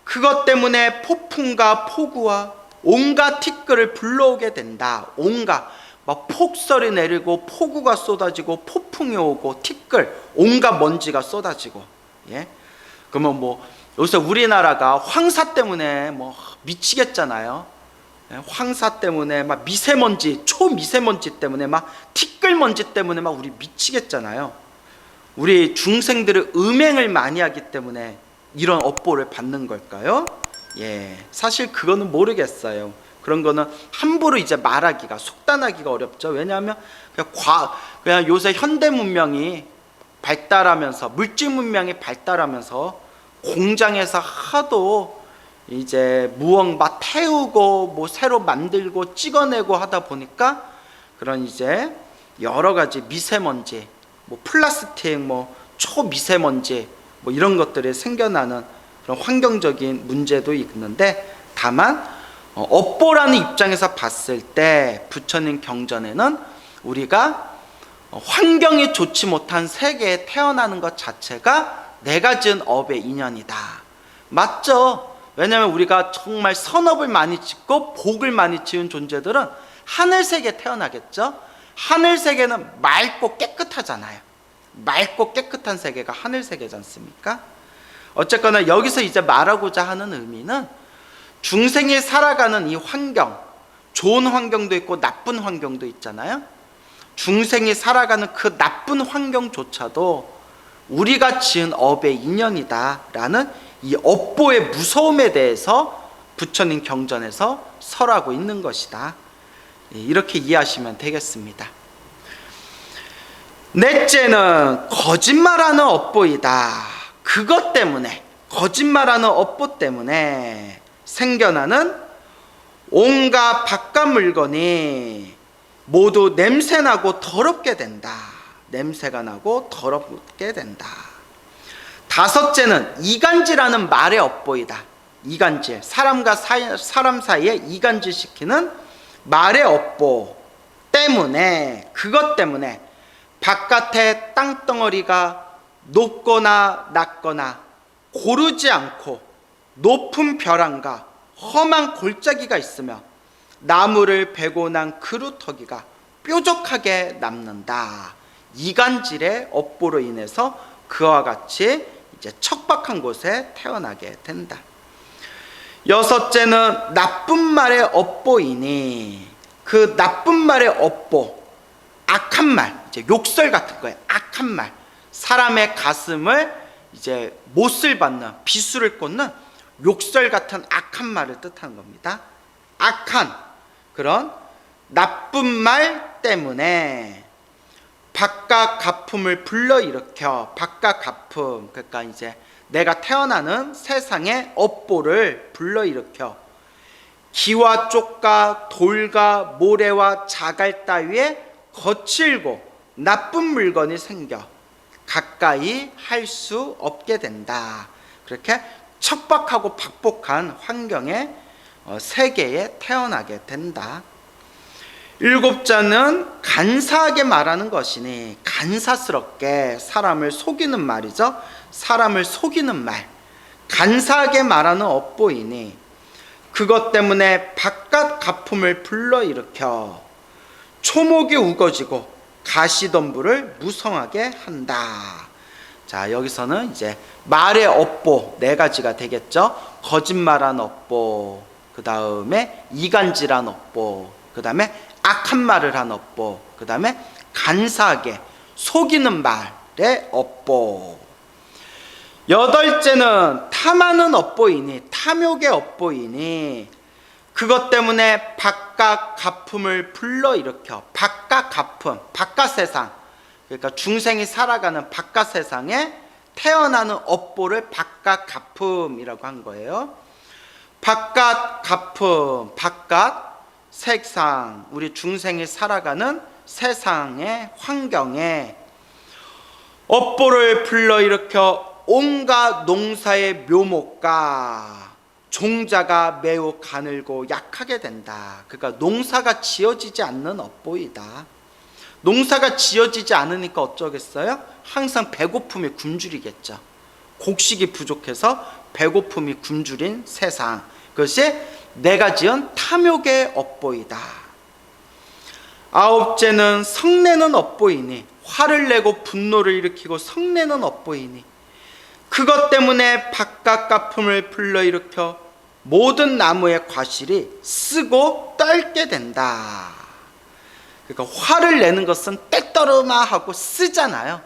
그것 때문에 폭풍과 폭우와 온갖 티끌을 불러오게 된다. 온갖 막 폭설이 내리고 폭우가 쏟아지고 폭풍이 오고 티끌, 온갖 먼지가 쏟아지고. 예? 그러면 뭐 요새 우리나라가 황사 때문에 뭐 미치겠잖아요. 예? 황사 때문에 막 미세먼지, 초미세먼지 때문에 막 티끌 먼지 때문에 막 우리 미치겠잖아요. 우리 중생들은 음행을 많이 하기 때문에 이런 업보를 받는 걸까요? 예, 사실 그거는 모르겠어요. 그런 거는 함부로 이제 말하기가, 속단하기가 어렵죠. 왜냐하면 그냥 요새 현대 문명이 발달하면서, 물질 문명이 발달하면서 공장에서 하도 이제 무언가 막 태우고 뭐 새로 만들고 찍어내고 하다 보니까 그런 이제 여러 가지 미세먼지, 뭐 플라스틱, 뭐 초미세먼지, 뭐 이런 것들이 생겨나는 그런 환경적인 문제도 있는데, 다만 업보라는 입장에서 봤을 때 부처님 경전에는 우리가 환경이 좋지 못한 세계에 태어나는 것 자체가 내가 지은 업의 인연이다. 맞죠? 왜냐하면 우리가 정말 선업을 많이 짓고 복을 많이 지은 존재들은 하늘세계에 태어나겠죠? 하늘세계는 맑고 깨끗하잖아요. 맑고 깨끗한 세계가 하늘세계지 않습니까? 어쨌거나 여기서 이제 말하고자 하는 의미는 중생이 살아가는 이 환경, 좋은 환경도 있고 나쁜 환경도 있잖아요. 중생이 살아가는 그 나쁜 환경조차도 우리가 지은 업의 인연이다 라는 이 업보의 무서움에 대해서 부처님 경전에서 설하고 있는 것이다. 이렇게 이해하시면 되겠습니다. 넷째는 거짓말하는 업보이다. 그것 때문에, 거짓말하는 업보 때문에 생겨나는 온갖 바깥 물건이 모두 냄새나고 더럽게 된다. 냄새가 나고 더럽게 된다. 다섯째는 이간질하는 말의 업보이다. 이간질, 사람과 사람 사이에 이간질 시키는 말의 업보 때문에, 그것 때문에 바깥에 땅덩어리가 높거나 낮거나 고르지 않고 높은 벼랑과 험한 골짜기가 있으며 나무를 베고 난 그루터기가 뾰족하게 남는다. 이간질의 업보로 인해서 그와 같이 이제 척박한 곳에 태어나게 된다. 여섯째는 나쁜 말의 업보이니, 그 나쁜 말의 업보, 악한 말, 이제 욕설 같은 거예요. 악한 말, 사람의 가슴을 이제 못을 받는, 비수를 꽂는 욕설 같은 악한 말을 뜻하는 겁니다. 악한 그런 나쁜 말 때문에 바깥 가품을 불러일으켜, 바깥 가품, 그러니까 이제 내가 태어나는 세상의 업보를 불러일으켜 기와 쪽과 돌과 모래와 자갈 따위에 거칠고 나쁜 물건이 생겨 가까이 할 수 없게 된다. 그렇게 척박하고 박복한 환경의 세계에 태어나게 된다. 일곱자는 간사하게 말하는 것이니, 간사스럽게 사람을 속이는 말이죠. 사람을 속이는 말, 간사하게 말하는 업보이니 그것 때문에 바깥 가품을 불러일으켜 초목이 우거지고 가시덤불을 무성하게 한다. 자, 여기서는 이제 말의 업보 네 가지가 되겠죠. 거짓말한 업보, 그 다음에 이간질한 업보, 그 다음에 악한 말을 한 업보, 그 다음에 간사하게 속이는 말의 업보. 여덟째는 탐하는 업보이니, 탐욕의 업보이니 그것 때문에 바깥 가품을 불러일으켜, 바깥 가품, 바깥 세상, 그러니까 중생이 살아가는 바깥 세상에 태어나는 업보를 바깥 가품이라고 한 거예요. 바깥 가품, 바깥 세상, 우리 중생이 살아가는 세상의 환경에 업보를 불러일으켜 온갖 농사의 묘목과 종자가 매우 가늘고 약하게 된다. 그러니까 농사가 지어지지 않는 업보이다. 농사가 지어지지 않으니까 어쩌겠어요? 항상 배고픔이 굶주리겠죠. 곡식이 부족해서 배고픔이 굶주린 세상, 그것이 내가 지은 탐욕의 업보이다. 아홉째는 성내는 업보이니, 화를 내고 분노를 일으키고 성내는 업보이니 그것 때문에 바깥 가품을 불러일으켜 모든 나무의 과실이 쓰고 떨게 된다. 그러니까 화를 내는 것은 때떠르마하고 쓰잖아요.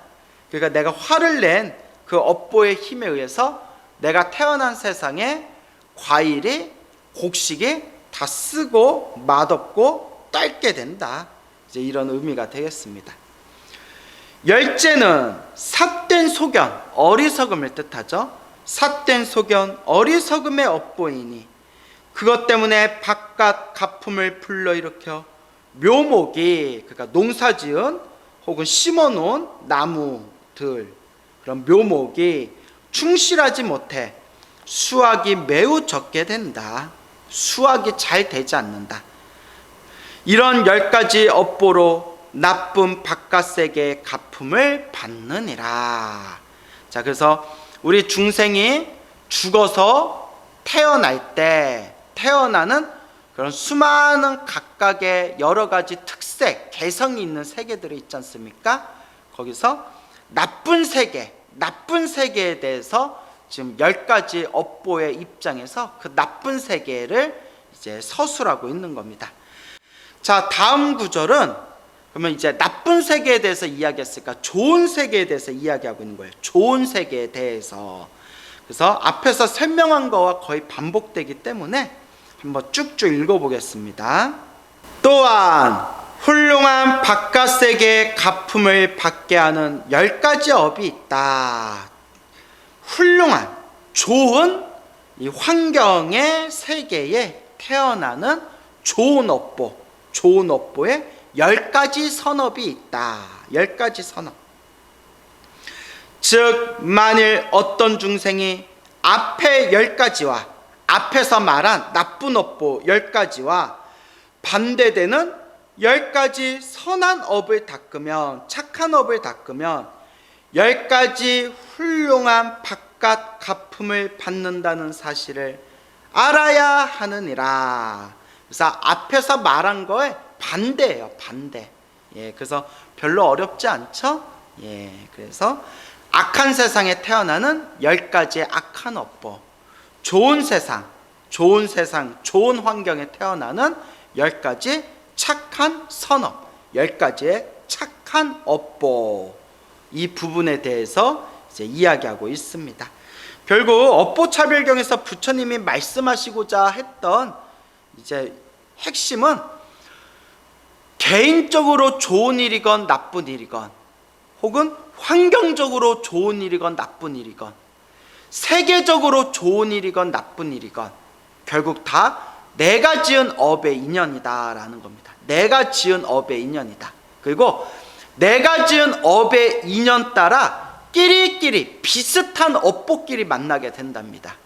그러니까 내가 화를 낸 그 업보의 힘에 의해서 내가 태어난 세상에 과일이, 곡식이 다 쓰고 맛없고 떨게 된다. 이제 이런 의미가 되겠습니다. 열째는 삿된 소견, 어리석음을 뜻하죠. 삿된 소견, 어리석음의 업보이니 그것 때문에 바깥 가품을 불러일으켜 묘목이, 그러니까 농사지은 혹은 심어놓은 나무들, 그런 묘목이 충실하지 못해 수확이 매우 적게 된다. 수확이 잘 되지 않는다. 이런 10가지 업보로 나쁜 바깥 세계의 가품을 받느니라. 자, 그래서 우리 중생이 죽어서 태어날 때 태어나는 그런 수많은 각각의 여러 가지 특색, 개성이 있는 세계들이 있지 않습니까? 거기서 나쁜 세계에 대해서 지금 10가지 업보의 입장에서 그 나쁜 세계를 이제 서술하고 있는 겁니다. 자, 다음 구절은 그러면 이제 나쁜 세계에 대해서 이야기했으니까 좋은 세계에 대해서 이야기하고 있는 거예요. 좋은 세계에 대해서. 그래서 앞에서 설명한 거와 거의 반복되기 때문에 한번 쭉쭉 읽어보겠습니다. 또한 훌륭한 바깥세계의 가품을 받게 하는 10가지 업이 있다. 훌륭한, 좋은 이 환경의 세계에 태어나는 좋은 업보, 좋은 업보에 10가지 선업이 있다. 10가지 선업. 즉 만일 어떤 중생이 앞에 10가지와 앞에서 말한 나쁜 업보 10가지와 반대되는 10가지 선한 업을 닦으면, 착한 업을 닦으면 10가지 훌륭한 바깥 가품을 받는다는 사실을 알아야 하느니라. 그래서 앞에서 말한 거에 반대예요. 반대. 예, 그래서 별로 어렵지 않죠? 예, 그래서 악한 세상에 태어나는 10가지의 악한 업보, 좋은 세상, 좋은 환경에 태어나는 10가지 착한 선업, 10가지의 착한 업보, 이 부분에 대해서 이제 이야기하고 있습니다. 결국 업보차별경에서 부처님이 말씀하시고자 했던 이제 핵심은 개인적으로 좋은 일이건 나쁜 일이건, 혹은 환경적으로 좋은 일이건 나쁜 일이건, 세계적으로 좋은 일이건 나쁜 일이건 결국 다 내가 지은 업의 인연이다라는 겁니다. 내가 지은 업의 인연이다. 그리고 내가 지은 업의 인연 따라 끼리끼리 비슷한 업보끼리 만나게 된답니다.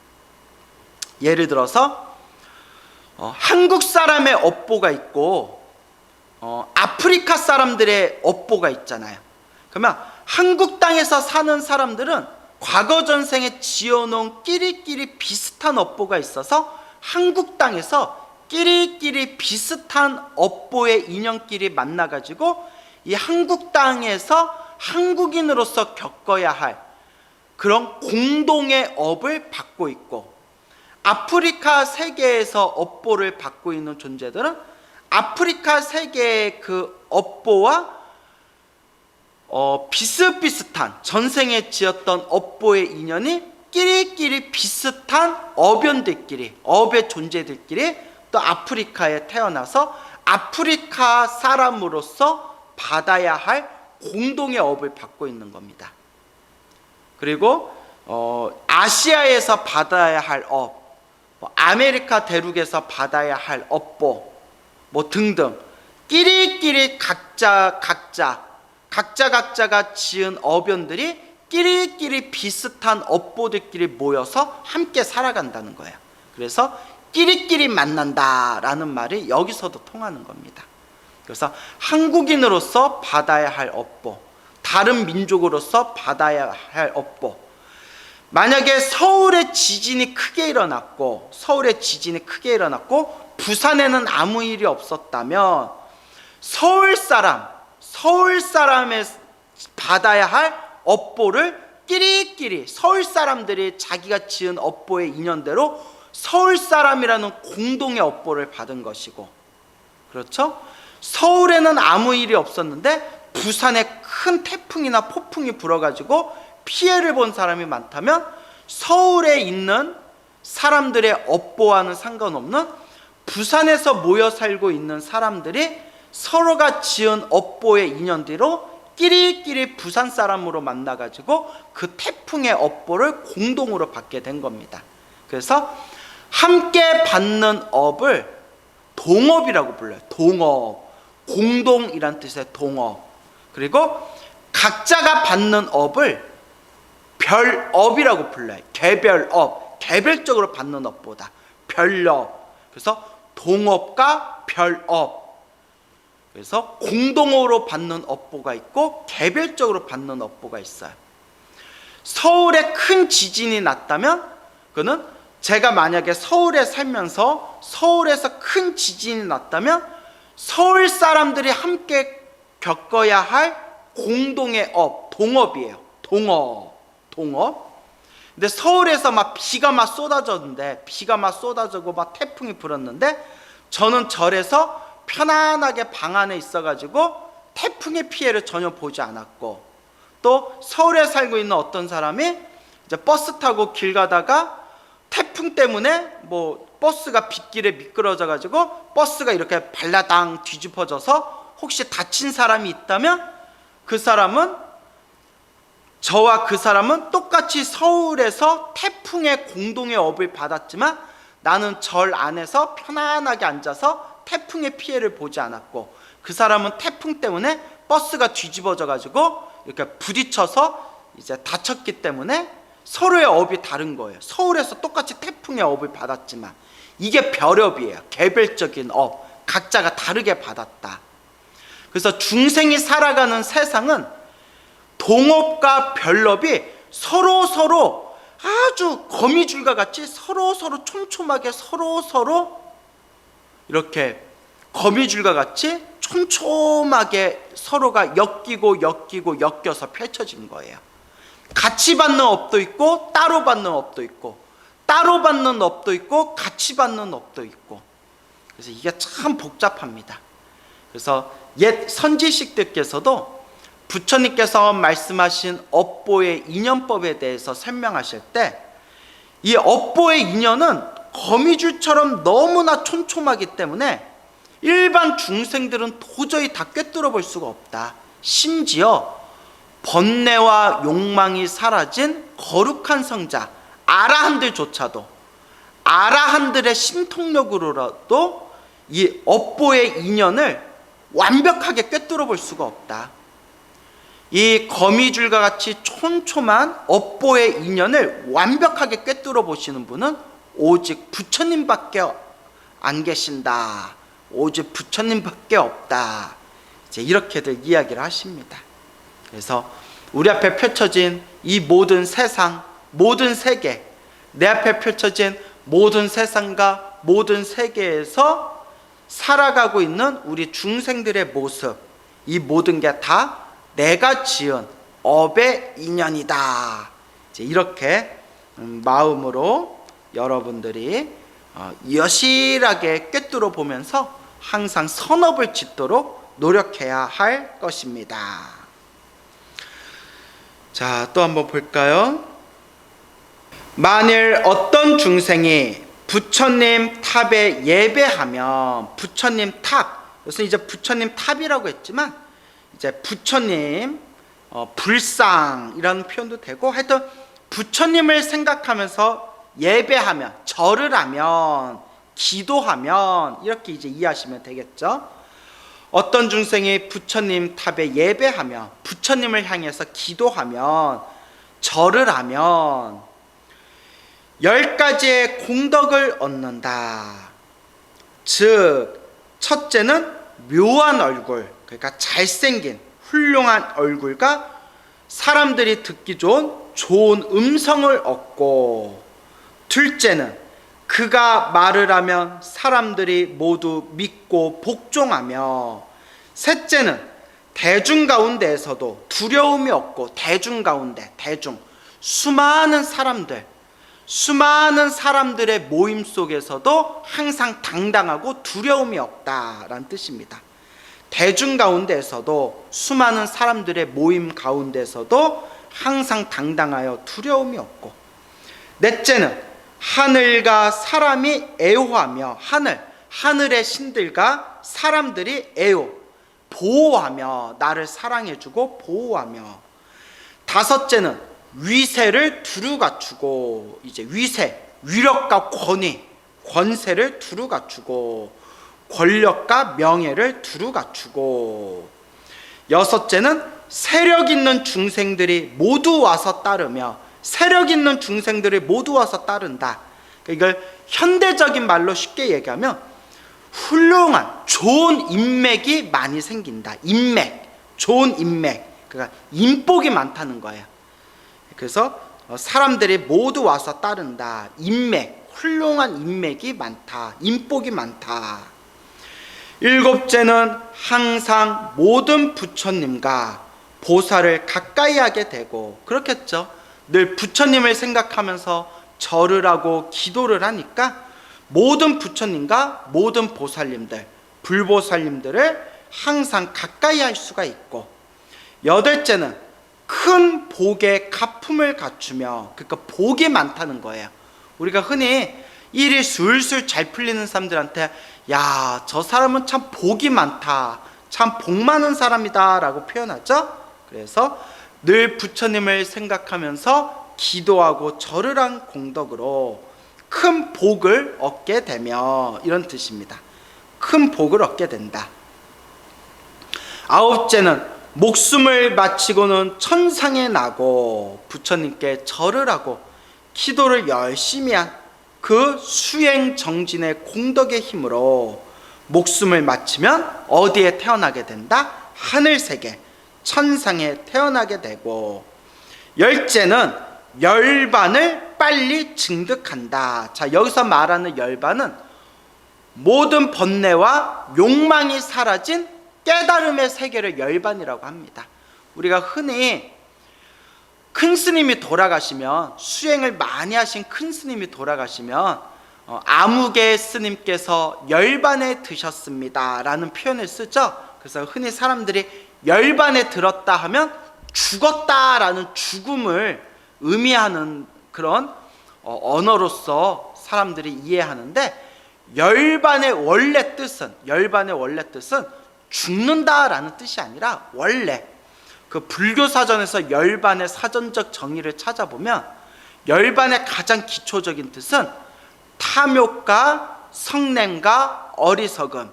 예를 들어서 한국 사람의 업보가 있고 아프리카 사람들의 업보가 있잖아요. 그러면 한국 땅에서 사는 사람들은 과거 전생에 지어놓은 끼리끼리 비슷한 업보가 있어서 한국 땅에서 끼리끼리 비슷한 업보의 인연끼리 만나가지고 이 한국 땅에서 한국인으로서 겪어야 할 그런 공동의 업을 받고 있고, 아프리카 세계에서 업보를 받고 있는 존재들은 아프리카 세계의 그 업보와 비슷비슷한 전생에 지었던 업보의 인연이 끼리끼리 비슷한 업연들끼리, 업의 존재들끼리 또 아프리카에 태어나서 아프리카 사람으로서 받아야 할 공동의 업을 받고 있는 겁니다. 그리고 아시아에서 받아야 할 업, 아메리카 대륙에서 받아야 할 업보 등등 끼리끼리 각자가 지은 어변들이 끼리끼리 비슷한 업보들끼리 모여서 함께 살아간다는 거예요. 그래서 끼리끼리 만난다라는 말이 여기서도 통하는 겁니다. 그래서 한국인으로서 받아야 할 업보, 다른 민족으로서 받아야 할 업보. 만약에 서울에 지진이 크게 일어났고 부산에는 아무 일이 없었다면 서울 사람의 받아야 할 업보를 끼리끼리 서울 사람들이 자기가 지은 업보의 인연대로 서울 사람이라는 공동의 업보를 받은 것이고, 그렇죠? 서울에는 아무 일이 없었는데 부산에 큰 태풍이나 폭풍이 불어가지고 피해를 본 사람이 많다면 서울에 있는 사람들의 업보와는 상관없는 부산에서 모여 살고 있는 사람들이 서로가 지은 업보의 인연대로 끼리끼리 부산 사람으로 만나가지고 그 태풍의 업보를 공동으로 받게 된 겁니다. 그래서 함께 받는 업을 동업이라고 불러요. 동업, 공동이란 뜻의 동업. 그리고 각자가 받는 업을 별업이라고 불러요. 개별업, 개별적으로 받는 업보다 별업. 그래서 동업과 별업. 그래서 공동으로 받는 업보가 있고 개별적으로 받는 업보가 있어요. 서울에 큰 지진이 났다면 그는, 제가 만약에 서울에 살면서 서울에서 큰 지진이 났다면 서울 사람들이 함께 겪어야 할 공동의 업, 동업이에요. 동업. 근데 서울에서 비가 쏟아졌고 태풍이 불었는데 저는 절에서 편안하게 방 안에 있어가지고 태풍의 피해를 전혀 보지 않았고, 또 서울에 살고 있는 어떤 사람이 이제 버스 타고 길 가다가 태풍 때문에 버스가 빗길에 미끄러져 가지고 버스가 이렇게 발라당 뒤집어져서 혹시 다친 사람이 있다면 그 사람은, 저와 그 사람은 똑같이 서울에서 태풍의 공동의 업을 받았지만 나는 절 안에서 편안하게 앉아서 태풍의 피해를 보지 않았고, 그 사람은 태풍 때문에 버스가 뒤집어져 가지고 이렇게 부딪혀서 이제 다쳤기 때문에 서로의 업이 다른 거예요. 서울에서 똑같이 태풍의 업을 받았지만 이게 별업이에요. 개별적인 업, 각자가 다르게 받았다. 그래서 중생이 살아가는 세상은 동업과 별업이 서로 아주 거미줄과 같이 서로 촘촘하게 서로 이렇게 거미줄과 같이 촘촘하게 서로가 엮여서 펼쳐진 거예요. 같이 받는 업도 있고 따로 받는 업도 있고, 따로 받는 업도 있고 같이 받는 업도 있고. 그래서 이게 참 복잡합니다. 그래서 옛 선지식들께서도 부처님께서 말씀하신 업보의 인연법에 대해서 설명하실 때, 이 업보의 인연은 거미줄처럼 너무나 촘촘하기 때문에 일반 중생들은 도저히 다 꿰뚫어 볼 수가 없다. 심지어 번뇌와 욕망이 사라진 거룩한 성자 아라한들조차도, 아라한들의 신통력으로라도 이 업보의 인연을 완벽하게 꿰뚫어 볼 수가 없다. 이 거미줄과 같이 촘촘한 업보의 인연을 완벽하게 꿰뚫어 보시는 분은 오직 부처님밖에 안 계신다. 오직 부처님밖에 없다. 이제 이렇게들 이야기를 하십니다. 그래서 우리 앞에 펼쳐진 이 모든 세상, 모든 세계, 내 앞에 펼쳐진 모든 세상과 모든 세계에서 살아가고 있는 우리 중생들의 모습, 이 모든 게 다 내가 지은 업의 인연이다. 이제 이렇게 마음으로 여러분들이 여실하게 꿰뚫어 보면서 항상 선업을 짓도록 노력해야 할 것입니다. 자, 또 한번 볼까요? 만일 어떤 중생이 부처님 탑에 예배하면, 부처님 탑, 그래서 이제 부처님 탑이라고 했지만 이제 부처님 불상이라는 표현도 되고, 하여튼 부처님을 생각하면서 예배하면, 절을 하면, 기도하면, 이렇게 이제 이해하시면 되겠죠. 어떤 중생이 부처님 탑에 예배하면, 부처님을 향해서 기도하면, 절을 하면 10가지의 공덕을 얻는다. 즉 첫째는 묘한 얼굴, 그러니까 잘생긴 훌륭한 얼굴과 사람들이 듣기 좋은 음성을 얻고, 둘째는 그가 말을 하면 사람들이 모두 믿고 복종하며, 셋째는 대중 가운데에서도 두려움이 없고, 대중 가운데, 수많은 사람들의 모임 속에서도 항상 당당하고 두려움이 없다라는 뜻입니다. 대중 가운데에서도, 수많은 사람들의 모임 가운데서도 항상 당당하여 두려움이 없고, 넷째는 하늘과 사람이 애호하며, 하늘의 신들과 사람들이 보호하며, 나를 사랑해주고 보호하며, 다섯째는 위세를 두루 갖추고, 이제 위력과 권세를 두루 갖추고, 권력과 명예를 두루 갖추고, 여섯째는 세력 있는 중생들이 모두 와서 따르며, 세력 있는 중생들이 모두 와서 따른다. 이걸 현대적인 말로 쉽게 얘기하면 훌륭한 좋은 인맥이 많이 생긴다. 좋은 인맥, 그러니까 인복이 많다는 거예요. 그래서 사람들이 모두 와서 따른다. 훌륭한 인맥이 많다. 인복이 많다. 일곱째는 항상 모든 부처님과 보살을 가까이 하게 되고, 그렇겠죠. 늘 부처님을 생각하면서 절을 하고 기도를 하니까 모든 부처님과 모든 보살님들, 불보살님들을 항상 가까이 할 수가 있고, 여덟째는 큰 복의 가품을 갖추며, 그러니까 복이 많다는 거예요. 우리가 흔히 일이 술술 잘 풀리는 사람들한테 야, 저 사람은 참 복이 많다, 참 복 많은 사람이다 라고 표현하죠. 그래서 늘 부처님을 생각하면서 기도하고 절을 한 공덕으로 큰 복을 얻게 되며, 이런 뜻입니다. 큰 복을 얻게 된다. 아홉째는 목숨을 바치고는 천상에 나고 부처님께 절을 하고 기도를 열심히 한 그 수행 정진의 공덕의 힘으로 목숨을 바치면 어디에 태어나게 된다? 하늘세계, 천상에 태어나게 되고, 열째는 열반을 빨리 증득한다. 자, 여기서 말하는 열반은 모든 번뇌와 욕망이 사라진 깨달음의 세계를 열반이라고 합니다. 우리가 흔히 큰 스님이 돌아가시면, 수행을 많이 하신 큰 스님이 돌아가시면 아무개 스님께서 열반에 드셨습니다 라는 표현을 쓰죠. 그래서 흔히 사람들이 열반에 들었다 하면 죽었다라는 죽음을 의미하는 그런 언어로서 사람들이 이해하는데, 열반의 원래 뜻은 죽는다라는 뜻이 아니라, 원래 그 불교 사전에서 열반의 사전적 정의를 찾아보면 열반의 가장 기초적인 뜻은 탐욕과 성냄과 어리석음,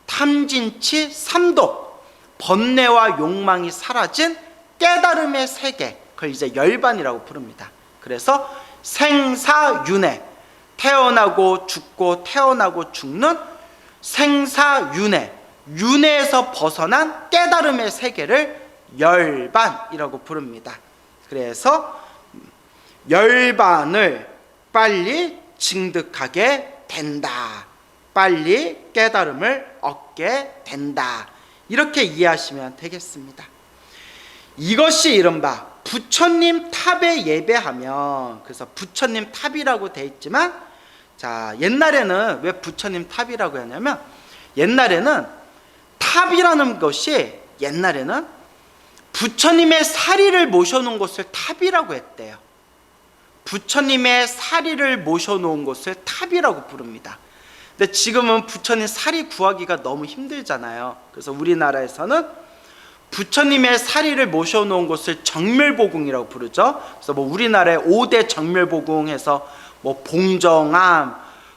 탐진치, 삼독, 번뇌와 욕망이 사라진 깨달음의 세계, 그걸 이제 열반이라고 부릅니다. 그래서 생사윤회, 태어나고 죽고 태어나고 죽는 생사윤회, 윤회에서 벗어난 깨달음의 세계를 열반이라고 부릅니다. 그래서 열반을 빨리 증득하게 된다, 빨리 깨달음을 얻게 된다, 이렇게 이해하시면 되겠습니다. 이것이 이른바 부처님 탑에 예배하면, 그래서 부처님 탑이라고 돼 있지만, 자, 옛날에는 왜 부처님 탑이라고 하냐면, 옛날에는 탑이라는 것이, 옛날에는 부처님의 사리를 모셔놓은 곳을 탑이라고 했대요. 부처님의 사리를 모셔놓은 곳을 탑이라고 부릅니다. 근데 지금은 부처님 사리 구하기가 너무 힘들잖아요. 그래서 우리나라에서는 부처님의 사리를 모셔놓은 곳을 정멸보궁이라고 부르죠. 그래서 뭐 우리나라의 5대 정멸보궁해서 뭐 봉정암,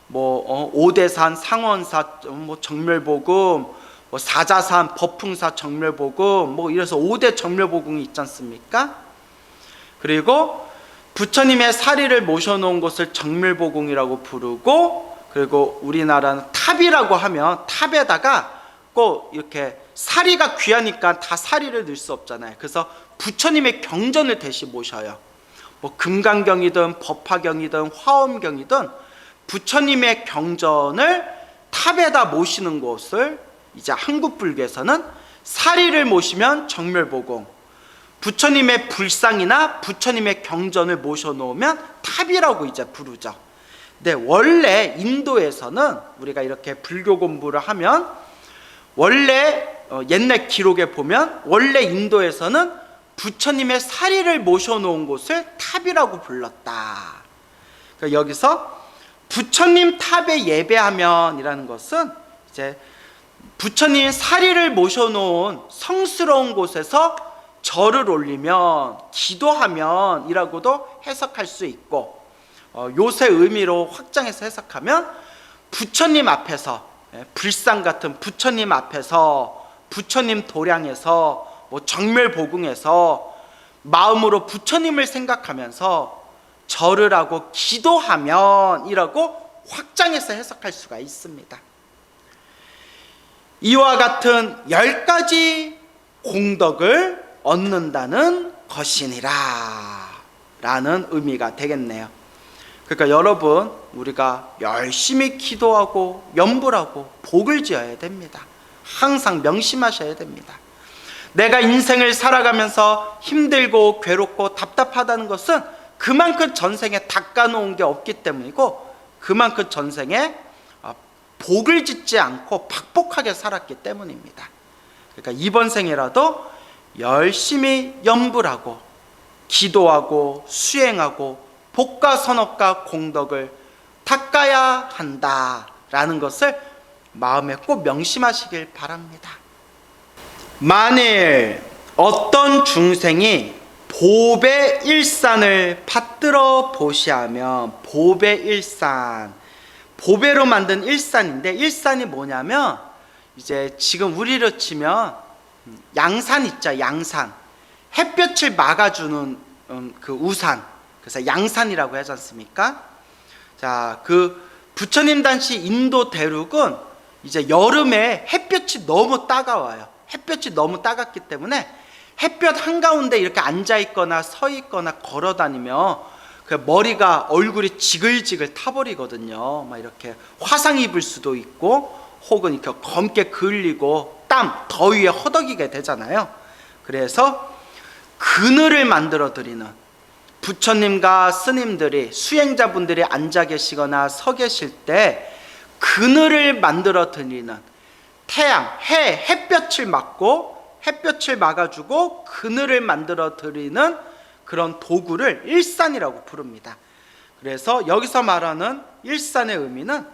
뭐 오대산, 상원사 뭐 정멸보궁, 뭐 사자산, 법풍사 정멸보궁, 뭐 이래서 5대 정멸보궁이 있지 않습니까? 그리고 부처님의 사리를 모셔놓은 곳을 정멸보궁이라고 부르고, 그리고 우리나라는 탑이라고 하면 탑에다가 꼭 이렇게 사리가 귀하니까 다 사리를 넣을 수 없잖아요. 그래서 부처님의 경전을 대신 모셔요. 뭐 금강경이든 법화경이든 화엄경이든 부처님의 경전을 탑에다 모시는 곳을 이제 한국 불교에서는 사리를 모시면 정멸보궁, 부처님의 불상이나 부처님의 경전을 모셔놓으면 탑이라고 이제 부르죠. 근데 원래 인도에서는 우리가 이렇게 불교 공부를 하면, 원래 옛날 기록에 보면 원래 인도에서는 부처님의 사리를 모셔놓은 곳을 탑이라고 불렀다. 그러니까 여기서 부처님 탑에 예배하면 이라는 것은 이제 부처님 사리를 모셔놓은 성스러운 곳에서 절을 올리면, 기도하면 이라고도 해석할 수 있고, 요새 의미로 확장해서 해석하면 부처님 앞에서, 불상 같은 부처님 앞에서, 부처님 도량에서, 뭐 정멸보궁에서 마음으로 부처님을 생각하면서 절을 하고 기도하면 이라고 확장해서 해석할 수가 있습니다. 이와 같은 10가지 공덕을 얻는다는 것이니라 라는 의미가 되겠네요. 그러니까 여러분, 우리가 열심히 기도하고 염불하고 복을 지어야 됩니다. 항상 명심하셔야 됩니다. 내가 인생을 살아가면서 힘들고 괴롭고 답답하다는 것은 그만큼 전생에 닦아놓은 게 없기 때문이고, 그만큼 전생에 복을 짓지 않고 팍복하게 살았기 때문입니다. 그러니까 이번 생이라도 열심히 염불하고 기도하고 수행하고 복과 선업과 공덕을 닦아야 한다라는 것을 마음에 꼭 명심하시길 바랍니다. 만일 어떤 중생이 보배 일산을 받들어 보시하면, 보배 일산, 보배로 만든 일산인데, 일산이 뭐냐면 이제 지금 우리로 치면 양산 있죠. 양산, 햇볕을 막아주는 그 우산, 그래서 양산이라고 하지 않습니까? 자, 그 부처님 당시 인도 대륙은 이제 여름에 햇볕이 너무 따가워요. 햇볕이 너무 따갑기 때문에 햇볕 한가운데 이렇게 앉아 있거나 서 있거나 걸어 다니면 그 머리가, 얼굴이 지글지글 타버리거든요. 막 이렇게 화상 입을 수도 있고, 혹은 이렇게 검게 그을리고 땀, 더위에 허덕이게 되잖아요. 그래서 그늘을 만들어 드리는, 부처님과 스님들이, 수행자분들이 앉아 계시거나 서 계실 때 그늘을 만들어 드리는, 태양, 햇볕을 막고, 햇볕을 막아주고 그늘을 만들어 드리는 그런 도구를 일산이라고 부릅니다. 그래서 여기서 말하는 일산의 의미는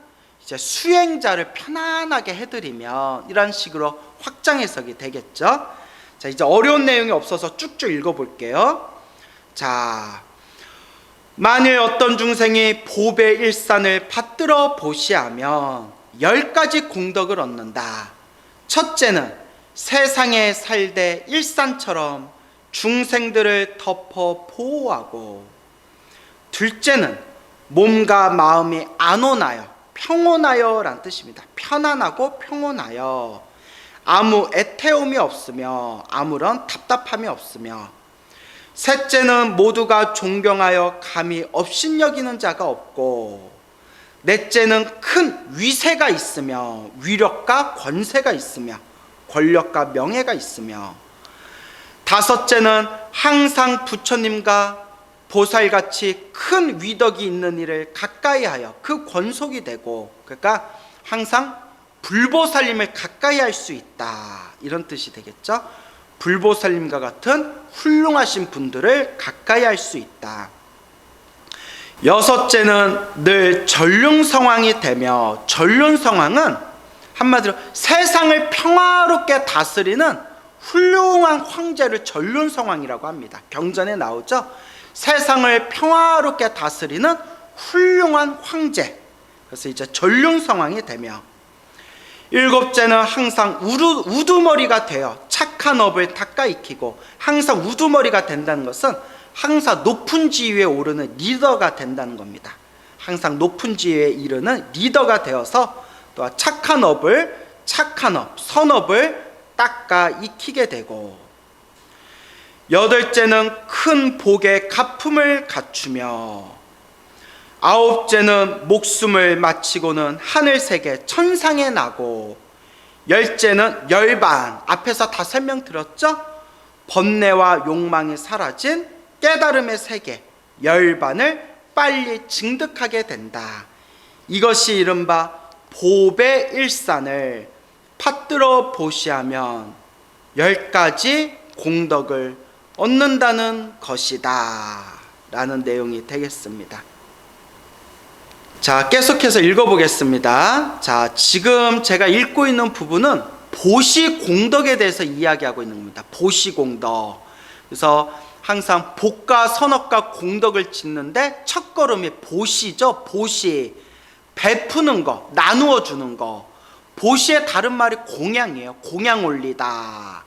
이제 수행자를 편안하게 해드리면, 이런 식으로 확장 해석이 되겠죠. 자, 이제 어려운 내용이 없어서 쭉쭉 읽어볼게요. 자, 만일 어떤 중생이 보배 일산을 받들어 보시하면 10가지 공덕을 얻는다. 첫째는 세상에 살되 일산처럼 중생들을 덮어 보호하고, 둘째는 몸과 마음이 안온하여, 평온하여 라는 뜻입니다. 편안하고 평온하여, 아무 애태움이 없으며 아무런 답답함이 없으며, 셋째는 모두가 존경하여 감히 업신여기는 자가 없고, 넷째는 큰 위세가 있으며 위력과 권세가 있으며 권력과 명예가 있으며, 다섯째는 항상 부처님과 보살같이 큰 위덕이 있는 이를 가까이하여 그 권속이 되고, 그러니까 항상 불보살님을 가까이 할 수 있다, 이런 뜻이 되겠죠. 불보살님과 같은 훌륭하신 분들을 가까이 할 수 있다. 여섯째는 늘 전륜성왕이 되며, 전륜성왕은 한마디로 세상을 평화롭게 다스리는 훌륭한 황제를 전륜성왕이라고 합니다. 경전에 나오죠. 세상을 평화롭게 다스리는 훌륭한 황제, 그래서 이제 전륜성왕이 되며, 일곱째는 항상 우두머리가 되어 착한 업을 닦아 익히고, 항상 우두머리가 된다는 것은 항상 높은 지위에 오르는 리더가 된다는 겁니다. 항상 높은 지위에 이르는 리더가 되어서 또 착한 업, 선업을 닦아 익히게 되고, 여덟째는 큰 복의 가품을 갖추며, 아홉째는 목숨을 마치고는 하늘세계 천상에 나고, 열째는 열반, 앞에서 다 설명드렸죠? 번뇌와 욕망이 사라진 깨달음의 세계, 열반을 빨리 증득하게 된다. 이것이 이른바 보배일산을 받들어 보시하면 10가지 공덕을 얻는다는 것이다 라는 내용이 되겠습니다. 자, 계속해서 읽어보겠습니다. 자, 지금 제가 읽고 있는 부분은 보시공덕에 대해서 이야기하고 있는 겁니다. 보시공덕. 그래서 항상 복과 선업과 공덕을 짓는데 첫걸음이 보시죠. 보시, 베푸는 거, 나누어 주는 거. 보시의 다른 말이 공양이에요. 공양 올리다.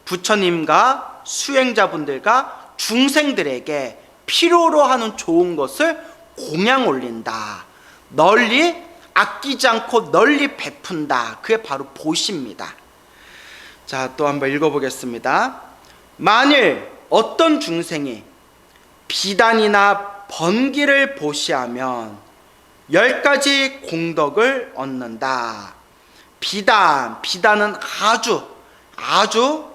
부처님과 수행자분들과 중생들에게 필요로 하는 좋은 것을 공양 올린다. 널리 아끼지 않고 널리 베푼다. 그게 바로 보시입니다. 자, 또 한번 읽어보겠습니다. 만일 어떤 중생이 비단이나 번기를 보시하면 10가지 공덕을 얻는다. 비단은 아주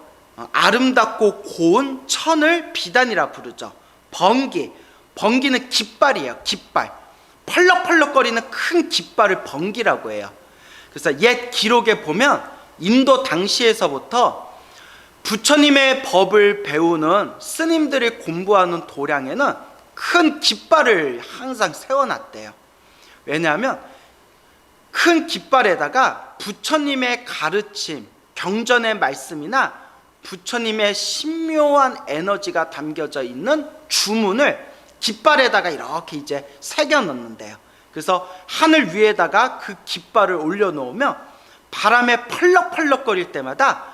아름답고 고운 천을 비단이라 부르죠. 번기는 깃발이에요. 깃발, 펄럭펄럭거리는 큰 깃발을 번기라고 해요. 그래서 옛 기록에 보면 인도 당시에서부터 부처님의 법을 배우는 스님들이 공부하는 도량에는 큰 깃발을 항상 세워놨대요. 왜냐하면 큰 깃발에다가 부처님의 가르침, 경전의 말씀이나 부처님의 신묘한 에너지가 담겨져 있는 주문을 깃발에다가 이렇게 이제 새겨 넣는데요. 그래서 하늘 위에다가 그 깃발을 올려놓으면 바람에 펄럭펄럭거릴 때마다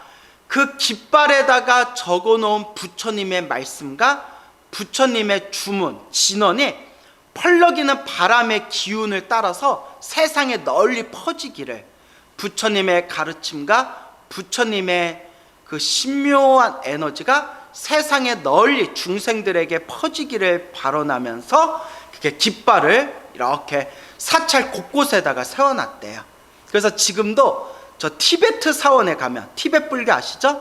그 깃발에다가 적어놓은 부처님의 말씀과 부처님의 주문, 진언이 펄럭이는 바람의 기운을 따라서 세상에 널리 퍼지기를, 부처님의 가르침과 부처님의 그 신묘한 에너지가 세상에 널리 중생들에게 퍼지기를 발언하면서 그렇게 깃발을 이렇게 사찰 곳곳에다가 세워놨대요. 그래서 지금도 저 티베트 사원에 가면, 티베트 불교 아시죠?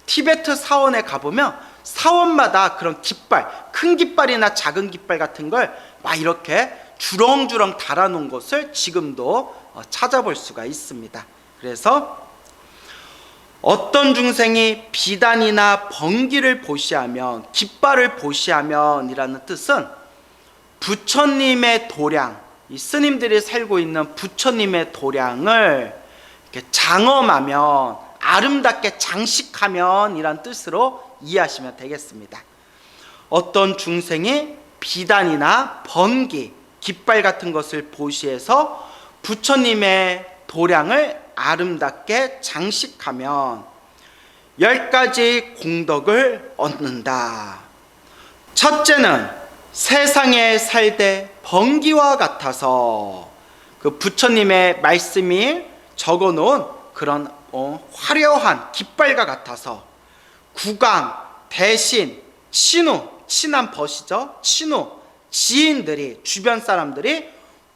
티베트 사원에 가보면 사원마다 그런 깃발, 큰 깃발이나 작은 깃발 같은 걸 막 이렇게 주렁주렁 달아놓은 것을 지금도 찾아볼 수가 있습니다. 그래서 어떤 중생이 비단이나 번기를 보시하면, 깃발을 보시하면 이라는 뜻은 부처님의 도량, 이 스님들이 살고 있는 부처님의 도량을 이렇게 장엄하면, 아름답게 장식하면 이란 뜻으로 이해하시면 되겠습니다. 어떤 중생이 비단이나 번기, 깃발 같은 것을 보시해서 부처님의 도량을 아름답게 장식하면 10가지 공덕을 얻는다. 첫째는 세상에 살되 번기와 같아서, 그 부처님의 말씀이 적어놓은 그런 화려한 깃발과 같아서 국왕, 대신, 친우, 친한 벗이죠. 친우, 지인들이, 주변 사람들이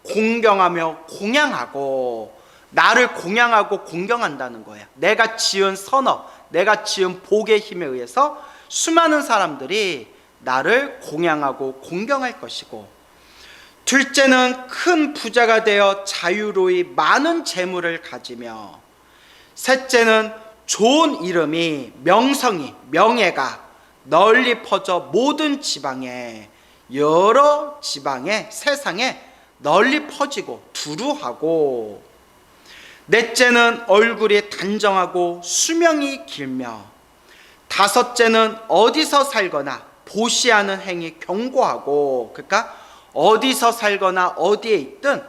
공경하며 공양하고, 나를 공양하고 공경한다는 거예요. 내가 지은 선업, 내가 지은 복의 힘에 의해서 수많은 사람들이 나를 공양하고 공경할 것이고, 둘째는 큰 부자가 되어 자유로이 많은 재물을 가지며, 셋째는 좋은 이름이, 명성이, 명예가 널리 퍼져 모든 지방에, 여러 지방에, 세상에 널리 퍼지고 두루하고, 넷째는 얼굴이 단정하고 수명이 길며, 다섯째는 어디서 살거나 보시하는 행위 견고하고, 그러니까 어디서 살거나 어디에 있든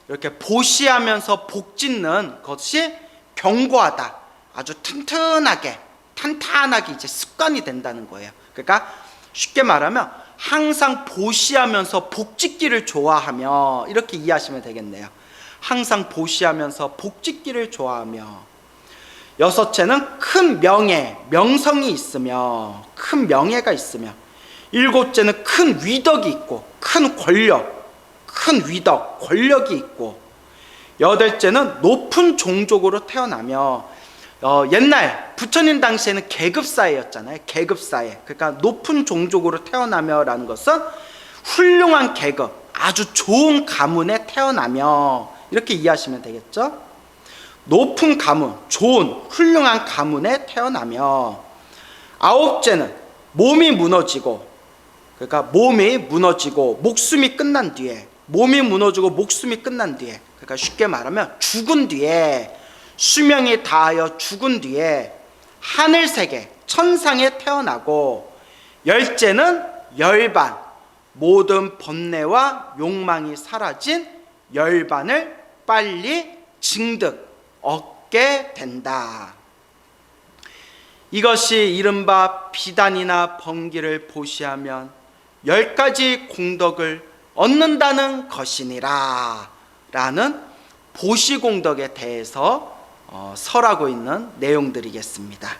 이렇게 보시하면서 복짓는 것이 견고하다, 아주 튼튼하게, 탄탄하게 이제 습관이 된다는 거예요. 그러니까 쉽게 말하면 항상 보시하면서 복짓기를 좋아하며, 이렇게 이해하시면 되겠네요. 항상 보시하면서 복짓기를 좋아하며, 여섯째는 큰 명예, 명성이 있으며, 큰 명예가 있으며, 일곱째는 큰 위덕이 있고, 큰 권력, 큰 위덕, 권력이 있고, 여덟째는 높은 종족으로 태어나며, 옛날 부처님 당시에는 계급사회였잖아요. 계급사회. 그러니까 높은 종족으로 태어나며 라는 것은 훌륭한 계급, 아주 좋은 가문에 태어나며, 이렇게 이해하시면 되겠죠. 높은 가문, 좋은 훌륭한 가문에 태어나며, 아홉째는 몸이 무너지고, 그러니까 몸이 무너지고 목숨이 끝난 뒤에, 몸이 무너지고 목숨이 끝난 뒤에, 그러니까 쉽게 말하면 죽은 뒤에, 수명이 다하여 죽은 뒤에 하늘세계, 천상에 태어나고, 열째는 열반, 모든 번뇌와 욕망이 사라진 열반을 빨리 증득, 얻게 된다. 이것이 이른바 비단이나 번기를 보시하면 10가지 공덕을 얻는다는 것이니라 라는 보시공덕에 대해서 설하고 있는 내용들이겠습니다.